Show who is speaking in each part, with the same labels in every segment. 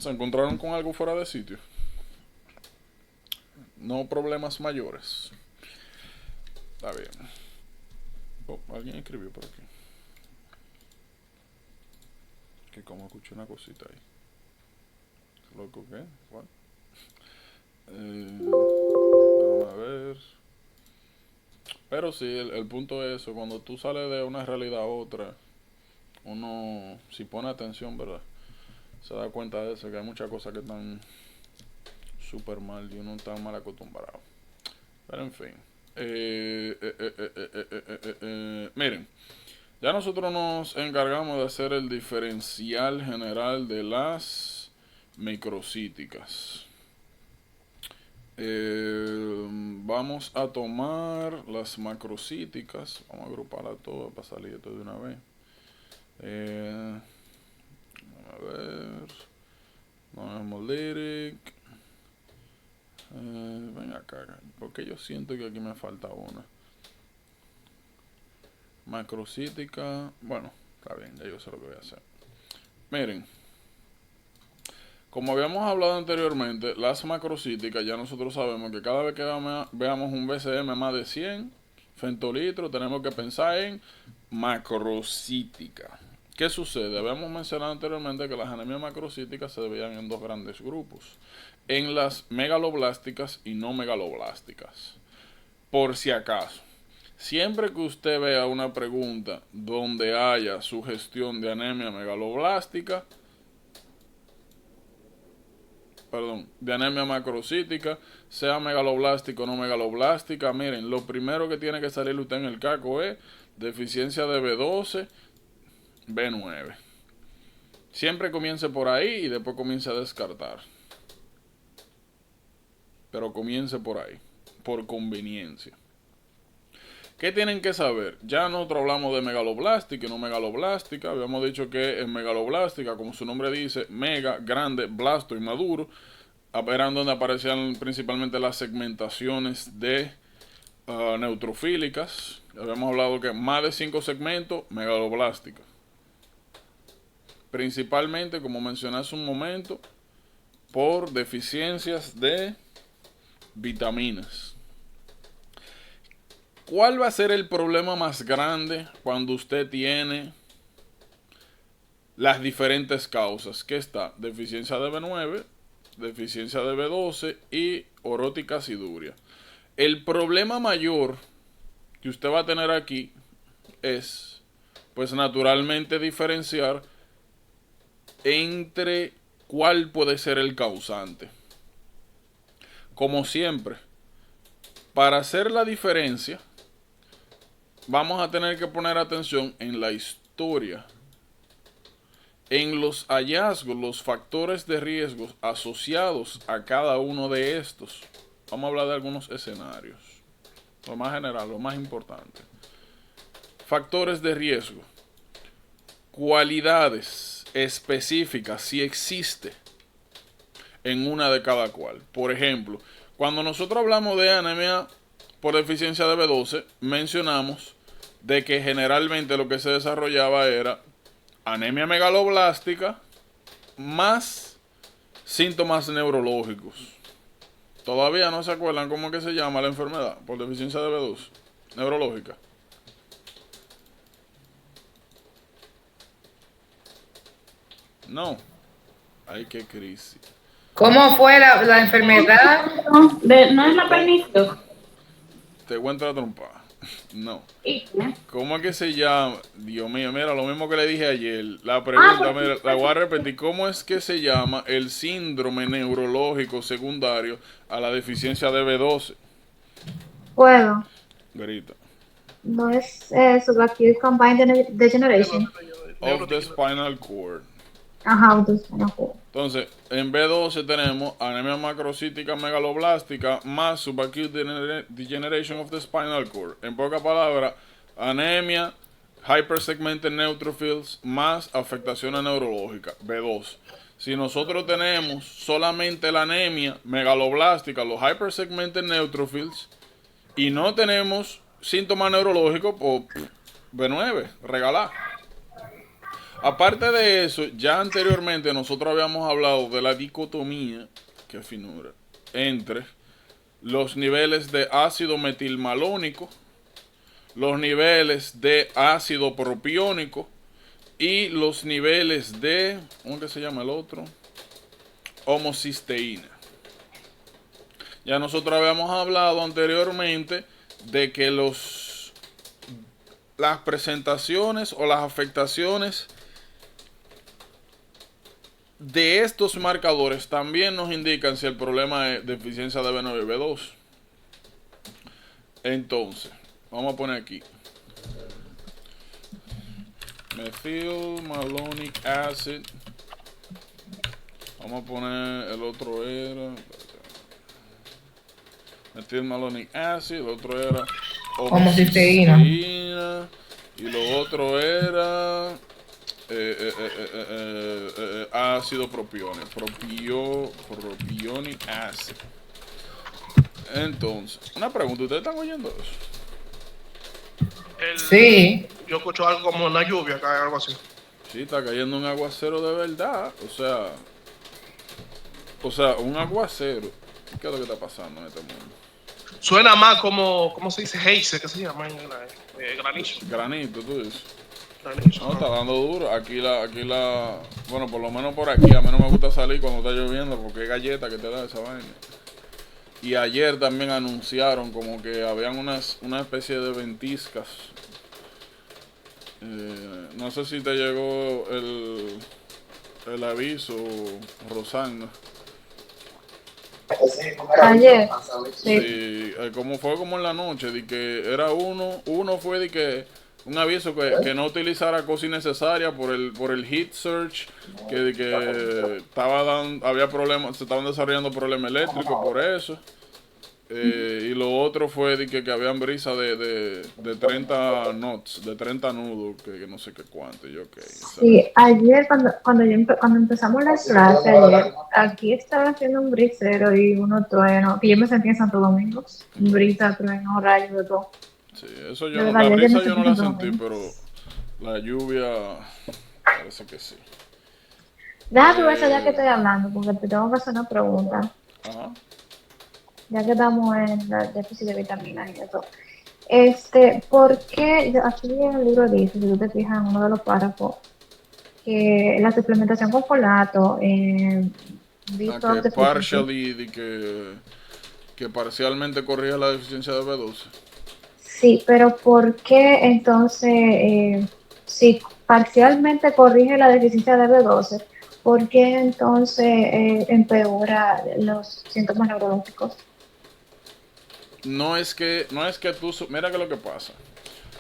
Speaker 1: Se encontraron con algo fuera de sitio. No problemas mayores. Está bien. Oh, alguien escribió por aquí. Que como escuché una cosita ahí. ¿Loco qué? What? Vamos a ver. Pero sí, el punto es eso. Cuando tú sales de una realidad a otra, uno, si pone atención, ¿verdad? Se da cuenta de eso, que hay muchas cosas que están súper mal y uno está mal acostumbrado. Pero en fin. Miren, ya nosotros nos encargamos de hacer el diferencial general de las microcíticas. Vamos a tomar las macrocíticas. Vamos a agruparlas todas para salir esto de una vez. A ver. Non-hemolytic. Ven acá. Porque yo siento que aquí me falta una. Macrocítica. Bueno, está bien, ya yo sé lo que voy a hacer. Miren. Como habíamos hablado anteriormente, las macrocíticas ya nosotros sabemos que cada vez que veamos un BCM más de 100 femtolitros, tenemos que pensar en macrocítica. ¿Qué sucede? Habíamos mencionado anteriormente que las anemias macrocíticas se dividían en dos grandes grupos. En las megaloblásticas y no megaloblásticas. Por si acaso. Siempre que usted vea una pregunta donde haya sugestión de anemia megaloblástica, de anemia macrocítica, sea megaloblástica o no megaloblástica, miren, lo primero que tiene que salir usted en el caco es deficiencia de B12, B9. Siempre comience por ahí y después comience a descartar. Pero comience por ahí, por conveniencia. ¿Qué tienen que saber? Ya nosotros hablamos de megaloblástica y no megaloblástica. Habíamos dicho que en megaloblástica, como su nombre dice, mega, grande, blasto y maduro, eran donde aparecían principalmente las segmentaciones de neutrofílicas. Habíamos hablado que más de 5 segmentos, megaloblástica. Principalmente, como mencioné hace un momento, por deficiencias de vitaminas. ¿Cuál va a ser el problema más grande cuando usted tiene las diferentes causas? ¿Qué está? Deficiencia de B9, deficiencia de B12 y orótica aciduria. El problema mayor que usted va a tener aquí es, pues naturalmente, diferenciar entre cuál puede ser el causante. Como siempre, para hacer la diferencia, vamos a tener que poner atención en la historia, en los hallazgos, los factores de riesgo asociados a cada uno de estos. Vamos a hablar de algunos escenarios. Lo más general, lo más importante. Factores de riesgo. Cualidades específicas, si existe en una de cada cual. Por ejemplo, cuando nosotros hablamos de anemia por deficiencia de B12, mencionamos de que generalmente lo que se desarrollaba era anemia megaloblástica más síntomas neurológicos. Todavía no se acuerdan cómo es que se llama la enfermedad por deficiencia de B12 neurológica. No. Ay, qué crisis.
Speaker 2: ¿Cómo fue la enfermedad?
Speaker 3: No es la pernicio.
Speaker 1: Te voy a entrar a trompar. No. ¿Cómo es que se llama? Dios mío, mira, lo mismo que le dije ayer. La pregunta, mira, la voy a repetir. ¿Cómo es que se llama el síndrome neurológico secundario a la deficiencia de B12?
Speaker 4: Puedo.
Speaker 1: Verita.
Speaker 4: No es subacute combined degeneration.
Speaker 1: Of the spinal cord.
Speaker 4: Ajá, entonces no puedo.
Speaker 1: Entonces, en B12 tenemos anemia macrocítica megaloblástica más subacute degeneration of the spinal cord. En pocas palabras, anemia, hypersegmented neutrophils más afectaciones neurológicas, B2. Si nosotros tenemos solamente la anemia megaloblástica, los hypersegmented neutrophils, y no tenemos síntomas neurológicos, pues B9, regalar. Aparte de eso, ya anteriormente nosotros habíamos hablado de la dicotomía, qué finura, entre los niveles de ácido metilmalónico, los niveles de ácido propiónico y los niveles de, ¿cómo que se llama el otro? Homocisteína. Ya nosotros habíamos hablado anteriormente de que las presentaciones o las afectaciones de estos marcadores también nos indican si el problema es deficiencia de B9 y B2. Entonces, vamos a poner aquí methylmalonic acid. Vamos a poner el otro era methylmalonic acid, el otro era
Speaker 2: Homocisteína.
Speaker 1: homocisteína y lo otro era ácido propiónico, propionic acid. Entonces, una pregunta, ¿ustedes están oyendo eso?
Speaker 2: Sí.
Speaker 5: Yo escucho algo como una lluvia, cae algo así.
Speaker 1: Sí, está cayendo un aguacero de verdad, o sea, un aguacero. ¿Qué es lo que está pasando en este mundo?
Speaker 5: Suena más como, ¿cómo se dice? Heise, ¿qué se llama? Granizo.
Speaker 1: Granito, tú dices.
Speaker 5: Granizo.
Speaker 1: No, está dando duro. Bueno, por lo menos por aquí, a mí no me gusta salir cuando está lloviendo porque es galleta que te da esa vaina. Y ayer también anunciaron como que habían una especie de ventiscas. No sé si te llegó el aviso, Rosana.
Speaker 4: Ayer. Sí.
Speaker 1: Sí, como fue como en la noche, de que era uno fue de que un aviso que no utilizara cosas innecesarias por el heat surge, que había problemas, se estaban desarrollando problemas eléctricos por eso. Y lo otro fue de que habían brisa de 30 knots, de 30 nudos, que no sé qué cuánto, yo ok.
Speaker 4: Sí, ayer cuando empezamos las clases, ayer, aquí estaba haciendo un brisero y unos truenos, que yo me sentí en Santo Domingo, un brisa, trueno, rayo, de todo.
Speaker 1: Sí, eso
Speaker 4: De verdad,
Speaker 1: la
Speaker 4: yo
Speaker 1: brisa
Speaker 4: me
Speaker 1: yo no
Speaker 4: sentí
Speaker 1: la
Speaker 4: en Santo
Speaker 1: sentí,
Speaker 4: Domingo.
Speaker 1: pero la lluvia parece que sí.
Speaker 4: Déjame ver eso ya que estoy hablando, porque te tengo que hacer una pregunta.
Speaker 1: Ajá.
Speaker 4: Ya que estamos en el déficit de vitaminas y eso. ¿Por qué? Aquí en el libro dice, si tú te fijas en uno de los párrafos, que la suplementación con folato,
Speaker 1: Que
Speaker 4: B12 deficiency,
Speaker 1: partially, que parcialmente corrige la deficiencia de B12.
Speaker 4: sí, pero ¿por qué entonces, si parcialmente corrige la deficiencia de B12, por qué entonces empeora los síntomas neurológicos?
Speaker 1: No es que tú, mira que lo que pasa.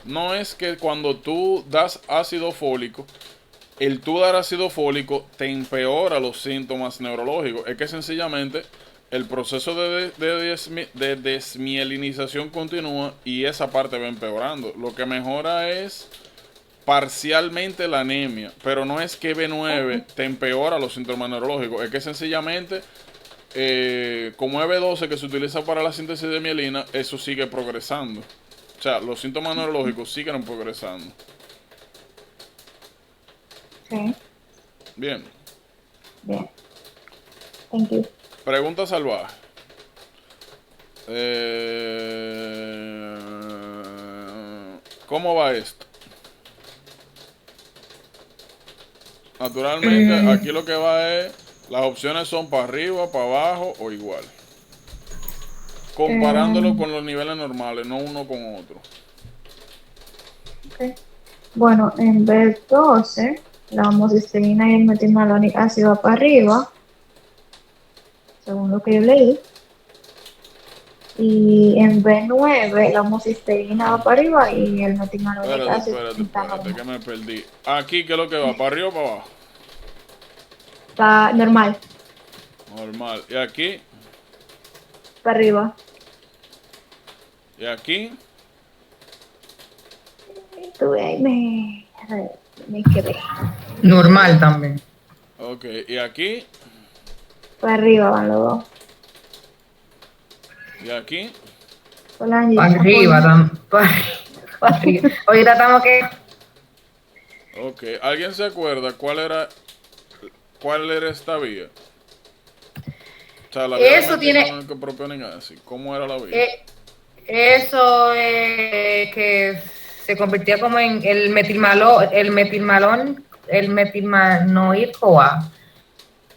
Speaker 1: No es que cuando tú das ácido fólico, el tú dar ácido fólico te empeora los síntomas neurológicos. Es que sencillamente el proceso de desmielinización continúa y esa parte va empeorando. Lo que mejora es parcialmente la anemia, pero no es que B9 te empeora los síntomas neurológicos. Es que sencillamente, como es B12 que se utiliza para la síntesis de mielina, eso sigue progresando. O sea, los síntomas neurológicos siguen progresando.
Speaker 4: Sí,
Speaker 1: Bien.
Speaker 4: bien. Thank you.
Speaker 1: Pregunta salvaje. ¿Cómo va esto? Naturalmente, aquí lo que va es, las opciones son para arriba, para abajo o igual. Comparándolo con los niveles normales, no uno con otro.
Speaker 4: Okay. Bueno, en B12, la homocisteína y el metilmalonic ácido va para arriba, según lo que yo leí. Y en B9, la homocisteína va para arriba y el metilmalonic ácido está
Speaker 1: Espérate, que
Speaker 4: normal.
Speaker 1: me perdí. Aquí, ¿qué es lo que va? ¿Para arriba o para abajo?
Speaker 4: Está normal,
Speaker 1: Normal. ¿Y aquí?
Speaker 4: para arriba.
Speaker 1: ¿Y aquí?
Speaker 4: Me quedé.
Speaker 2: Normal también.
Speaker 1: Ok. ¿Y aquí?
Speaker 4: Para arriba van los dos.
Speaker 1: ¿Y aquí?
Speaker 2: Para arriba, para arriba. Ahorita estamos que
Speaker 1: Ok, ¿alguien se acuerda cuál era esta vía? O sea, la vía de
Speaker 2: Eso tiene,
Speaker 1: metilmalón que proponen así. ¿Cómo era la vía?
Speaker 2: eso que se convertía como en el metilmanoil CoA,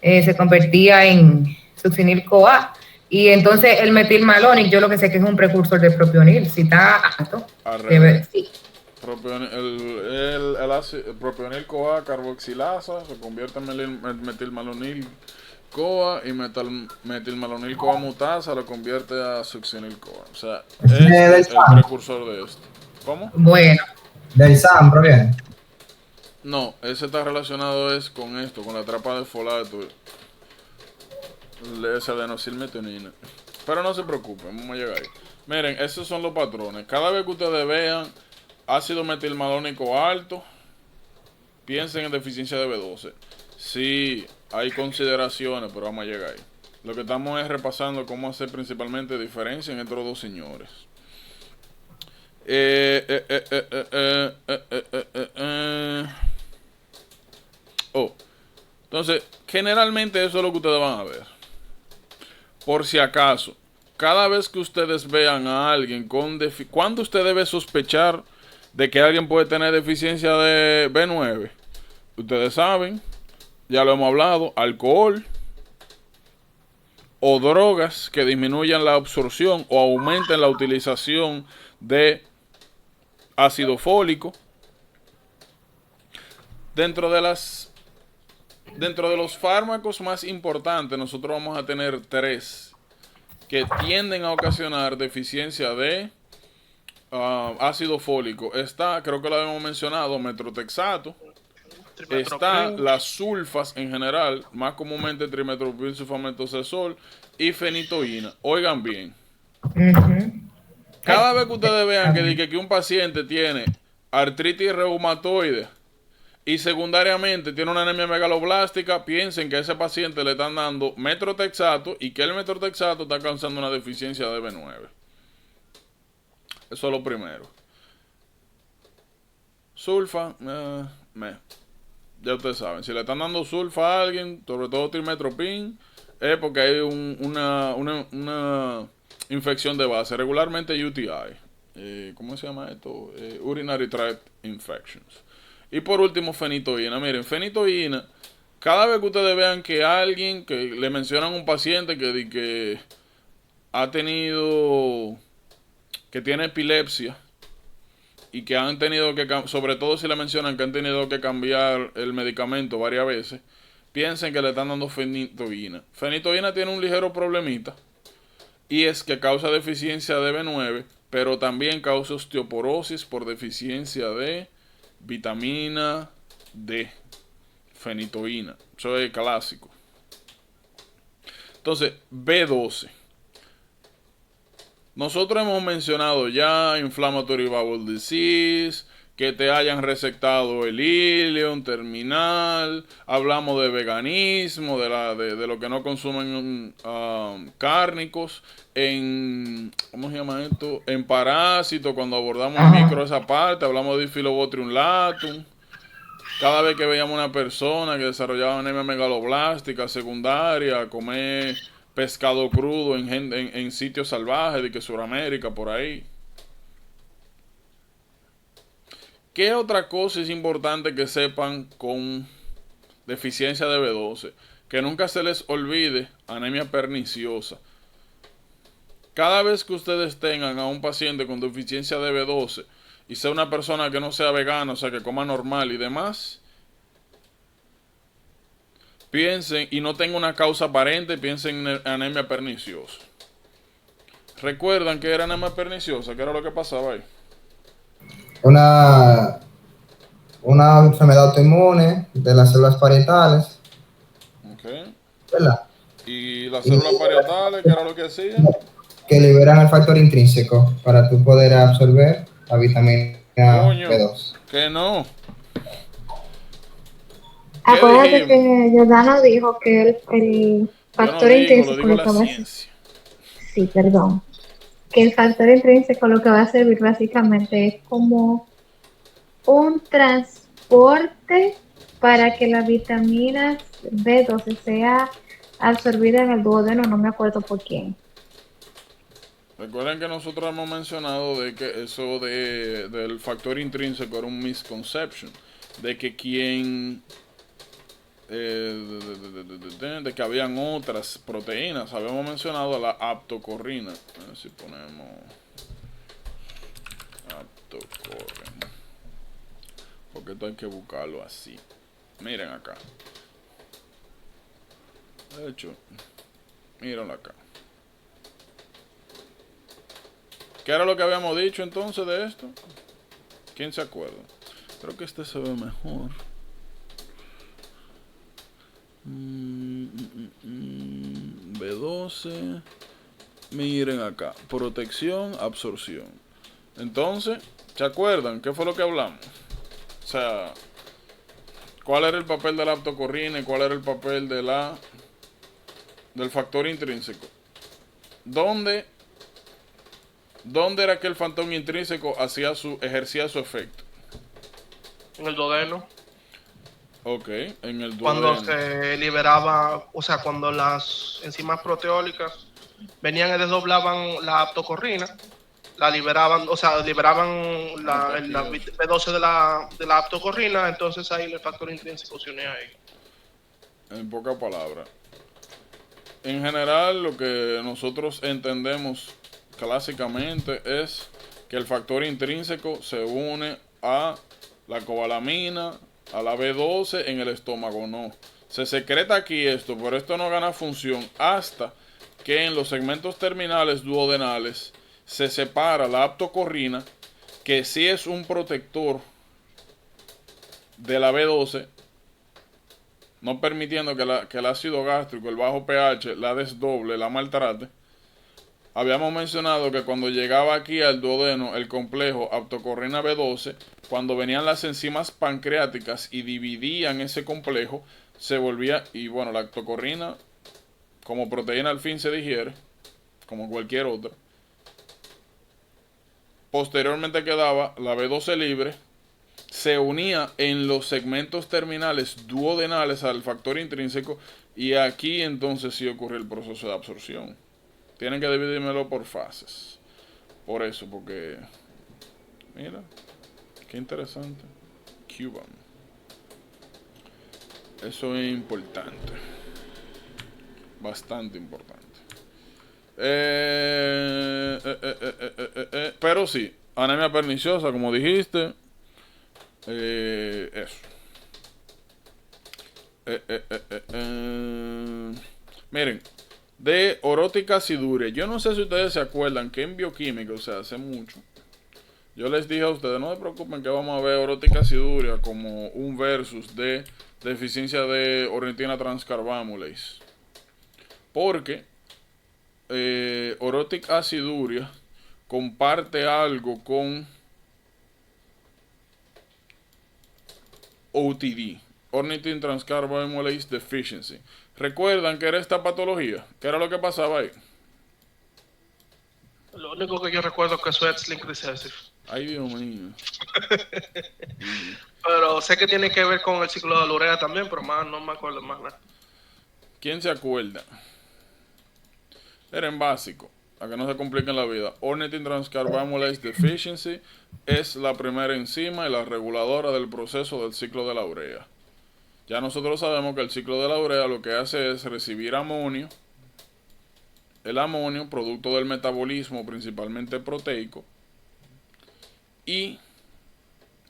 Speaker 2: se convertía en succinil CoA. Y entonces el metilmalónic, yo lo que sé que es un precursor de propionil, si está alto,
Speaker 1: Al revés.
Speaker 2: sí.
Speaker 1: El propionil CoA carboxilasa se convierte en metilmalonil CoA y metilmalonil CoA mutasa lo convierte a succinil CoA. O sea,
Speaker 6: Del
Speaker 1: es el
Speaker 6: SAM.
Speaker 1: precursor de esto. ¿Cómo?
Speaker 2: Bueno,
Speaker 6: Del SAM proviene.
Speaker 1: No, ese está relacionado es con esto, con la trapa de folato, esa adenosilmetionina. Pero no se preocupen, vamos a llegar ahí. Miren, esos son los patrones. Cada vez que ustedes vean ácido metilmalónico alto, piensen en deficiencia de B12. Sí, hay consideraciones, pero vamos a llegar ahí. Lo que estamos es repasando cómo hacer principalmente diferencia entre los dos señores. Entonces, generalmente eso es lo que ustedes van a ver. Por si acaso, cada vez que ustedes vean a alguien con ¿cuándo usted debe sospechar de que alguien puede tener deficiencia de B9? Ustedes saben, ya lo hemos hablado, alcohol o drogas que disminuyan la absorción o aumenten la utilización de ácido fólico. Dentro de los fármacos más importantes, nosotros vamos a tener 3 que tienden a ocasionar deficiencia de ácido fólico. Está, creo que lo habíamos mencionado, metrotexato. Está las sulfas en general, más comúnmente trimetoprim, sulfametocesol y fenitoína. Oigan bien. Cada vez que ustedes vean que un paciente tiene artritis reumatoide y secundariamente tiene una anemia megaloblástica, piensen que a ese paciente le están dando metrotexato y que el metrotexato está causando una deficiencia de B9. Eso es lo primero. Sulfa, ya ustedes saben, si le están dando sulfa a alguien, sobre todo trimetoprim, es porque hay una infección de base, regularmente UTI. ¿Cómo se llama esto? Urinary Tract Infections. Y por último, fenitoína. Miren, fenitoína, cada vez que ustedes vean que alguien, que le mencionan a un paciente que ha tenido, que tiene epilepsia, y que han tenido que, sobre todo si le mencionan que han tenido que cambiar el medicamento varias veces, piensen que le están dando fenitoína. Fenitoína tiene un ligero problemita, y es que causa deficiencia de B9, pero también causa osteoporosis por deficiencia de vitamina D, fenitoína. Eso es clásico. Entonces, B12. Nosotros hemos mencionado ya inflammatory bowel disease, que te hayan resectado el ileum terminal, hablamos de veganismo, de lo que no consumen cárnicos, ¿cómo se llama esto? En parásito, cuando abordamos micro esa parte, hablamos de Diphyllobotrium latum. Cada vez que veíamos una persona que desarrollaba anemia megaloblástica secundaria, comer pescado crudo en sitios salvajes, de que Sudamérica, por ahí. ¿Qué otra cosa es importante que sepan con deficiencia de B12? Que nunca se les olvide anemia perniciosa. Cada vez que ustedes tengan a un paciente con deficiencia de B12 y sea una persona que no sea vegana, o sea, que coma normal y demás, piensen, y no tenga una causa aparente, piensen en anemia perniciosa. ¿Recuerdan que era anemia perniciosa? ¿Qué era lo que pasaba ahí?
Speaker 6: Una enfermedad autoinmune de las células parietales,
Speaker 1: Okay.
Speaker 6: ¿verdad?
Speaker 1: ¿Y las células parietales, qué era lo que hacían?
Speaker 6: Que liberan el factor intrínseco para tú poder absorber la vitamina B2.
Speaker 1: Que no.
Speaker 4: Acuérdate que Giordano dijo que el factor intrínseco lo que va a ser. Sí, perdón. Que el factor intrínseco lo que va a servir básicamente es como un transporte para que la vitamina B12 sea absorbida en el duodeno, no me acuerdo por quién.
Speaker 1: Recuerden que nosotros hemos mencionado de que eso del factor intrínseco era un misconception, de que de que habían otras proteínas. Habíamos mencionado la aptocorrina. A ver si ponemos aptocorrina, porque esto hay que buscarlo así. Miren acá. De hecho, miren acá. ¿Qué era lo que habíamos dicho entonces de esto? ¿Quién se acuerda? Creo que este se ve mejor. B12. Miren acá. Protección, absorción. Entonces, ¿se acuerdan? ¿Qué fue lo que hablamos? O sea, ¿cuál era el papel de la aptocorrina y cuál era el papel del factor intrínseco? ¿Dónde era que el factor intrínseco ejercía su efecto?
Speaker 5: En el duodeno.
Speaker 1: Ok, en el
Speaker 5: Cuando
Speaker 1: duodeno.
Speaker 5: se liberaba, o sea, cuando las enzimas proteólicas venían y desdoblaban la aptocorrina, la liberaban, o sea, liberaban la B12 de la aptocorrina, entonces ahí el factor intrínseco se unía a ella.
Speaker 1: En pocas palabras. En general, lo que nosotros entendemos clásicamente es que el factor intrínseco se une a la cobalamina, a la B12 en el estómago. No, se secreta aquí esto, pero esto no gana función hasta que en los segmentos terminales duodenales se separa la aptocorrina, que sí es un protector de la B12, no permitiendo que el ácido gástrico, el bajo pH, la desdoble, la maltrate. Habíamos mencionado que cuando llegaba aquí al duodeno el complejo aptocorrina B12, cuando venían las enzimas pancreáticas y dividían ese complejo, se volvía, y bueno, la aptocorrina como proteína al fin se digiere, como cualquier otra. Posteriormente quedaba la B12 libre, se unía en los segmentos terminales duodenales al factor intrínseco, y aquí entonces sí ocurre el proceso de absorción. Tienen que dividírmelo por fases. Por eso, porque mira, qué interesante. Cuban. Eso es importante. Bastante importante. Pero sí, anemia perniciosa, como dijiste. Eso. Miren, de orótica aciduria. Yo no sé si ustedes se acuerdan que en bioquímica, o sea, hace mucho, yo les dije a ustedes, no se preocupen que vamos a ver orótica aciduria como un versus de deficiencia de ornitina transcarbamylase. Porque orótica aciduria comparte algo con OTD, ornithine transcarbamylase deficiency. ¿Recuerdan que era esta patología? ¿Qué era lo que pasaba ahí?
Speaker 5: Lo único que yo recuerdo es que eso es X-linked recessive.
Speaker 1: Ay, Dios mío.
Speaker 5: Pero sé que tiene que ver con el ciclo de la urea también, pero más no me acuerdo más nada.
Speaker 1: ¿Quién se acuerda? Era en básico, a que no se compliquen la vida. Ornithine transcarbamylase deficiency es la primera enzima y la reguladora del proceso del ciclo de la urea. Ya nosotros sabemos que el ciclo de la urea lo que hace es recibir amonio. El amonio, producto del metabolismo principalmente proteico, y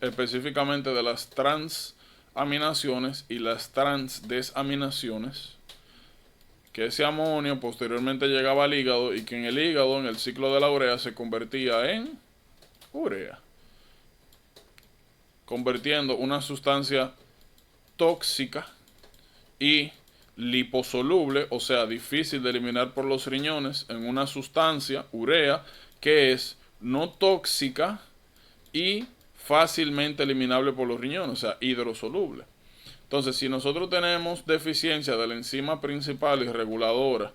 Speaker 1: específicamente de las transaminaciones y las transdesaminaciones, que ese amonio posteriormente llegaba al hígado y que en el hígado, en el ciclo de la urea, se convertía en urea, convirtiendo una sustancia tóxica y liposoluble, o sea, difícil de eliminar por los riñones, en una sustancia, urea, que es no tóxica y fácilmente eliminable por los riñones, o sea, hidrosoluble. Entonces, si nosotros tenemos deficiencia de la enzima principal y reguladora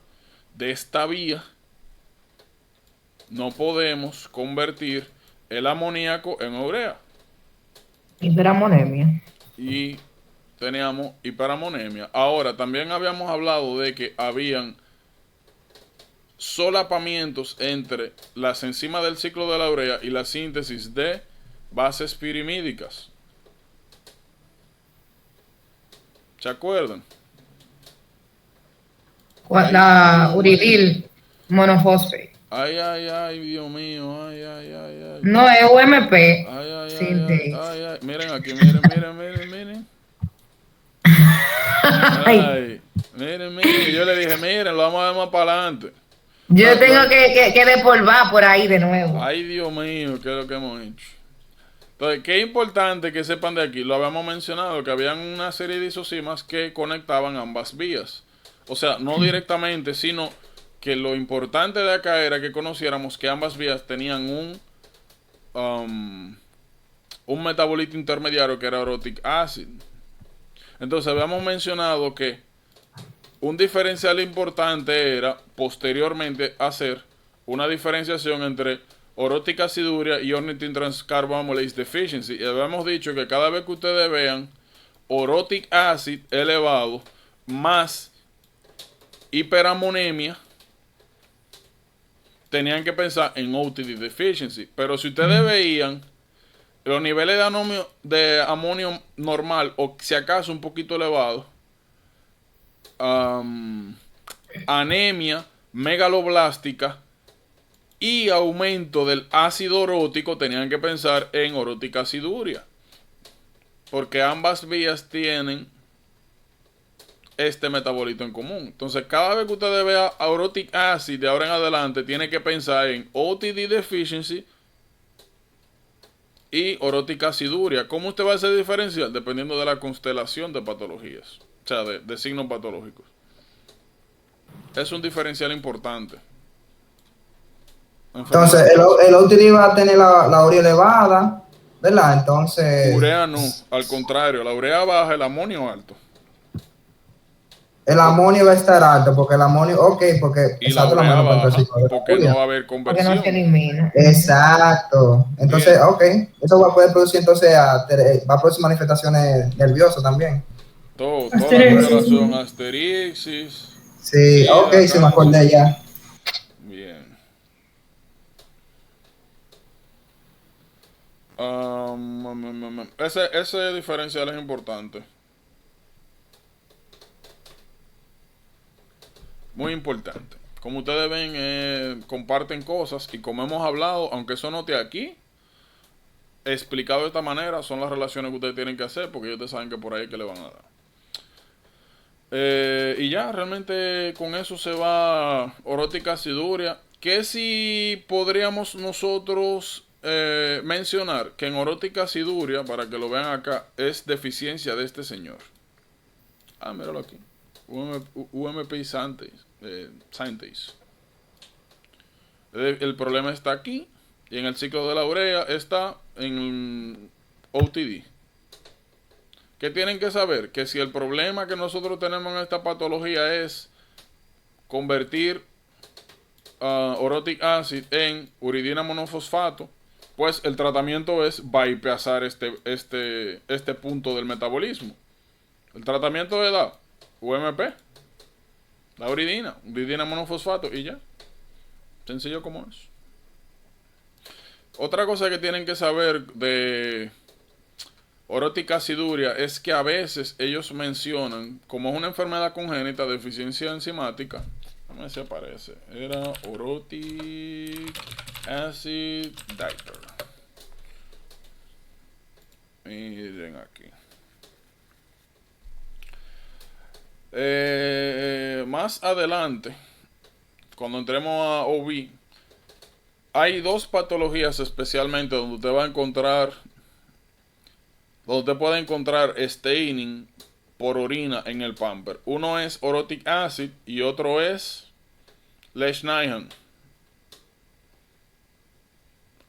Speaker 1: de esta vía, no podemos convertir el amoníaco en urea.
Speaker 2: Hidroamonemia.
Speaker 1: y teníamos hiperamonemia. Ahora, también habíamos hablado de que habían solapamientos entre las enzimas del ciclo de la urea y la síntesis de bases pirimídicas. ¿Se acuerdan?
Speaker 2: La uridil monofosfate.
Speaker 1: Ay, Dios mío, ay.
Speaker 2: No, es UMP.
Speaker 1: Ay. Miren aquí, miren.
Speaker 2: Ay,
Speaker 1: Ay, miren. Yo le dije, miren, lo vamos a ver más para adelante.
Speaker 2: yo tengo que despolvar por ahí de nuevo.
Speaker 1: Ay, Dios mío, ¿qué es lo que hemos hecho? Entonces, qué importante que sepan de aquí. Lo habíamos mencionado, que habían una serie de isocimas que conectaban ambas vías. O sea, no directamente, sino que lo importante de acá era que conociéramos que ambas vías tenían un metabolito intermediario que era orotic acid. Entonces habíamos mencionado que un diferencial importante era posteriormente hacer una diferenciación entre orotic aciduria y ornithine transcarbamylase deficiency. Y habíamos dicho que cada vez que ustedes vean orotic acid elevado más hiperamonemia, tenían que pensar en OTD deficiency. Pero si ustedes veían los niveles de amonio normal, o si acaso un poquito elevado, anemia megaloblástica y aumento del ácido orótico, tenían que pensar en orótica aciduria, porque ambas vías tienen este metabolito en común. Entonces, cada vez que ustedes vean orotic acid de ahora en adelante, tiene que pensar en OTD deficiency y orótica aciduria. ¿Cómo usted va a hacer diferencial? Dependiendo de la constelación de patologías, o sea, de signos patológicos. Es un diferencial importante.
Speaker 6: Entonces, el OTD va a tener la urea elevada, ¿verdad? Entonces...
Speaker 1: Urea no, al contrario, la urea baja, el amonio alto.
Speaker 6: El amonio va a estar alto, porque el amonio, porque...
Speaker 1: Y la urea baja, porque no va a haber
Speaker 2: Porque
Speaker 1: conversión.
Speaker 2: no se elimina.
Speaker 6: Exacto. Entonces,
Speaker 1: Bien.
Speaker 6: eso va a poder producir, entonces, va a producir manifestaciones nerviosas también.
Speaker 1: Toda la correlación, asterixis.
Speaker 6: Sí, sí me acordé ya.
Speaker 1: Bien. Ese diferencial es importante. Muy importante. Como ustedes ven, comparten cosas, y como hemos hablado, aunque eso no esté aquí, explicado de esta manera, son las relaciones que ustedes tienen que hacer, porque ustedes saben que por ahí es que le van a dar. Y ya, realmente con eso se va orótica aciduria. Que si podríamos nosotros mencionar que en orótica aciduria, para que lo vean acá, es deficiencia de este señor. Míralo aquí. UMP Synthase. El problema está aquí, y en el ciclo de la urea está en OTD. ¿Qué tienen que saber? Que si el problema que nosotros tenemos en esta patología es convertir orotic acid en uridina monofosfato, pues el tratamiento es bypassar este punto del metabolismo. El tratamiento de la UMP, la uridina monofosfato, y ya. Sencillo como es. Otra cosa que tienen que saber de orótica aciduria es que a veces ellos mencionan, como es una enfermedad congénita de deficiencia enzimática, a ver si aparece, era orotic acid diper. Miren aquí. Más adelante, cuando entremos a OB, hay dos patologías especialmente donde usted va a encontrar, donde usted puede encontrar staining por orina en el pamper. Uno es orotic acid y otro es Leishmanian,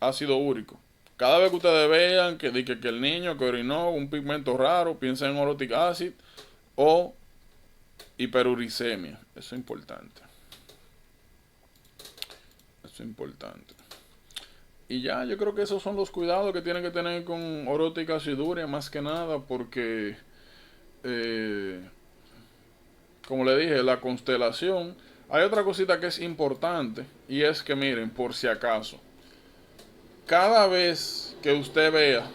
Speaker 1: ácido úrico. Cada vez que ustedes vean que el niño que orinó un pigmento raro, piensen en orotic acid o hiperuricemia. Eso es importante. Y ya, yo creo que esos son los cuidados que tienen que tener con orótica aciduria, más que nada, porque, eh, como le dije, la constelación. Hay otra cosita que es importante, y es que miren, por si acaso, cada vez que usted vea,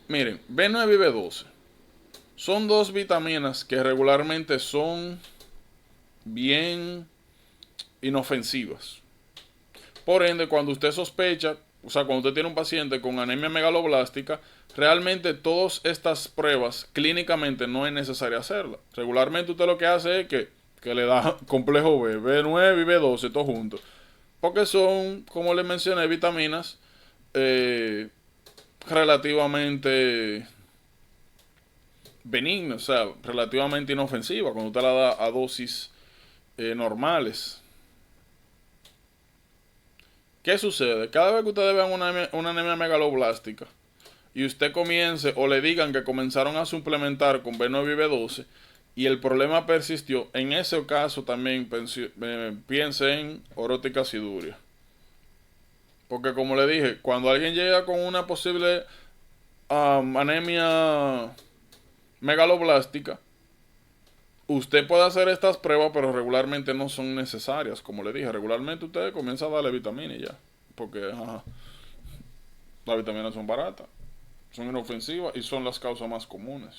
Speaker 1: miren, B9 y B12 son dos vitaminas que regularmente son bien inofensivas. Por ende, cuando usted sospecha, o sea, cuando usted tiene un paciente con anemia megaloblástica, realmente todas estas pruebas clínicamente no es necesario hacerlas. Regularmente usted lo que hace es que le da complejo B, B9 y B12, todo juntos. Porque son, como les mencioné, vitaminas relativamente benignas, o sea, relativamente inofensivas, cuando usted la da a dosis normales. ¿Qué sucede? Cada vez que ustedes vean una anemia megaloblástica y usted comience o le digan que comenzaron a suplementar con B9 y B12 y el problema persistió, en ese caso también piense en orótica aciduria. Porque como le dije, cuando alguien llega con una posible anemia megaloblástica, usted puede hacer estas pruebas, pero regularmente no son necesarias. Como le dije, regularmente usted comienza a darle vitamina y ya. Porque las vitaminas son baratas, son inofensivas y son las causas más comunes.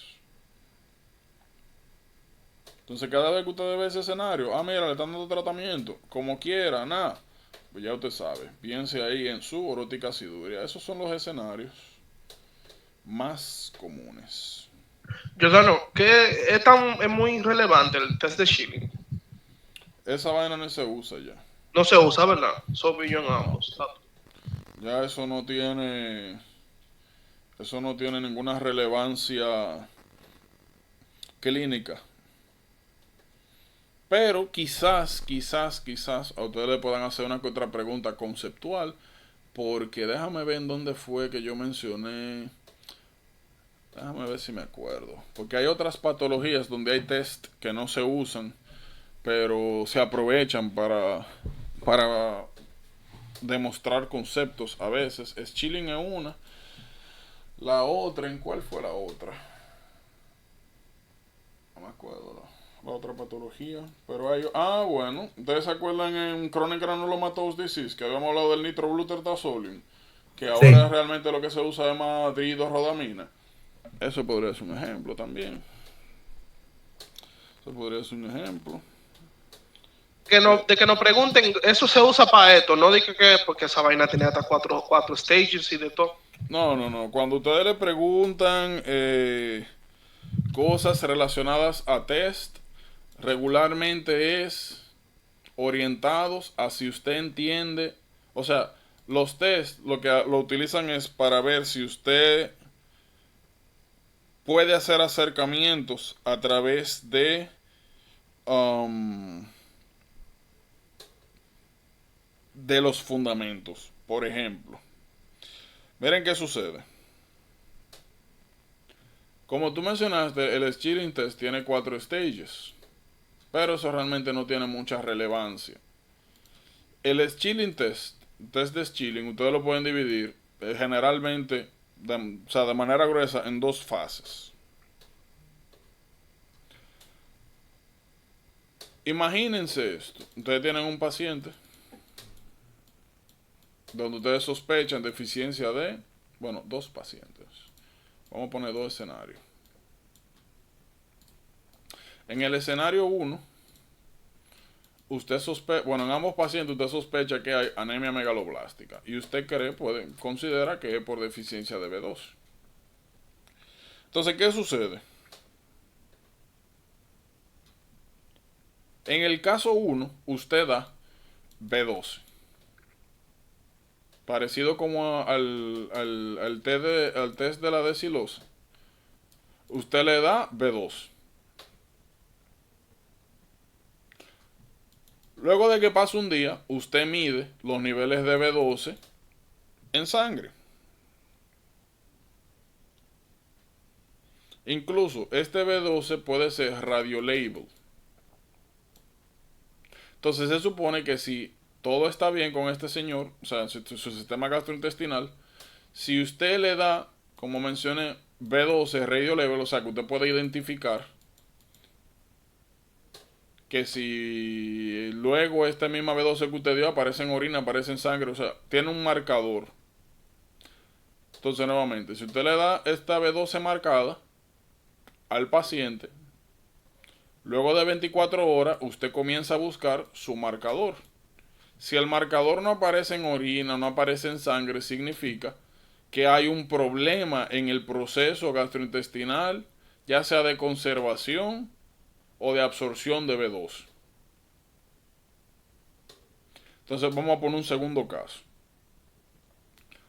Speaker 1: Entonces cada vez que usted ve ese escenario, mira, le están dando tratamiento, como quiera, nada. Pues ya usted sabe, piense ahí en su orótica aciduria. Esos son los escenarios más comunes.
Speaker 5: Jordano, es muy relevante el test de Schilling.
Speaker 1: Esa vaina no se usa ya.
Speaker 5: No se usa, ¿verdad? Son en ambos.
Speaker 1: Ya eso no tiene ninguna relevancia clínica. Pero quizás a ustedes le puedan hacer una que otra pregunta conceptual. Porque déjame ver en dónde fue que yo mencioné. Déjame ver si me acuerdo. Porque hay otras patologías donde hay test que no se usan, pero se aprovechan para demostrar conceptos a veces. Schilling es una. La otra, ¿en cuál fue la otra? No me acuerdo la otra patología. Pero hay... bueno. ¿Ustedes se acuerdan en Chronic Granulomatous Disease que habíamos hablado del nitroglutathione? Que ahora realmente lo que se usa es más dihidrorodamina. Eso podría ser un ejemplo también. Eso podría ser un ejemplo.
Speaker 5: De que nos pregunten, eso se usa para esto, no de que porque esa vaina tenía hasta cuatro stages y de todo.
Speaker 1: No. Cuando ustedes le preguntan cosas relacionadas a test, regularmente es orientados a si usted entiende. O sea, los test lo que lo utilizan es para ver si usted puede hacer acercamientos a través de los fundamentos. Por ejemplo, miren qué sucede. Como tú mencionaste, el Schilling test tiene 4 stages, pero eso realmente no tiene mucha relevancia. El Schilling test de Schilling, ustedes lo pueden dividir generalmente, de manera gruesa, en 2 fases. Imagínense esto. Ustedes tienen un paciente donde ustedes sospechan deficiencia de, 2 pacientes. Vamos a poner 2 escenarios. En el escenario 1, usted sospecha, en ambos pacientes usted sospecha que hay anemia megaloblástica y usted considera que es por deficiencia de B12. Entonces, ¿qué sucede? En el caso 1, usted da B12. Parecido como al test de la decilosa. Usted le da B2. Luego de que pase un día, usted mide los niveles de B12 en sangre. Incluso este B12 puede ser radiolabel. Entonces se supone que si todo está bien con este señor, o sea, su sistema gastrointestinal. Si usted le da, como mencioné, B12 radio level, o sea, que usted puede identificar que si luego esta misma B12 que usted dio aparece en orina, aparece en sangre, o sea, tiene un marcador. Entonces, nuevamente, si usted le da esta B12 marcada al paciente, luego de 24 horas, usted comienza a buscar su marcador. Si el marcador no aparece en orina, no aparece en sangre, significa que hay un problema en el proceso gastrointestinal, ya sea de conservación o de absorción de B12. Entonces vamos a poner un segundo caso.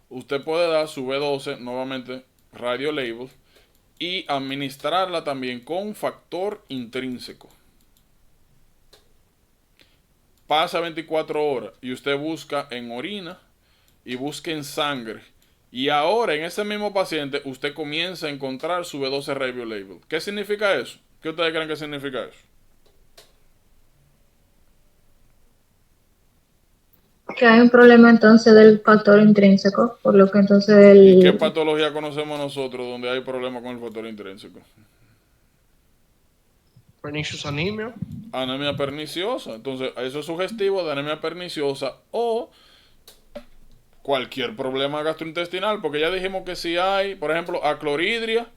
Speaker 1: Usted puede dar su B12, nuevamente radio label, y administrarla también con factor intrínseco. Pasa 24 horas y usted busca en orina y busca en sangre. Y ahora en ese mismo paciente usted comienza a encontrar su B12 radio label. ¿Qué significa eso? ¿Qué ustedes creen que significa eso?
Speaker 4: Que hay un problema entonces del factor intrínseco, por lo que entonces
Speaker 1: ¿Y qué
Speaker 4: el...
Speaker 1: patología conocemos nosotros donde hay problema con el factor intrínseco?
Speaker 5: Pernicious anemia.
Speaker 1: Anemia perniciosa. Entonces, eso es sugestivo de anemia perniciosa o cualquier problema gastrointestinal, porque ya dijimos que si hay, por ejemplo, acloridria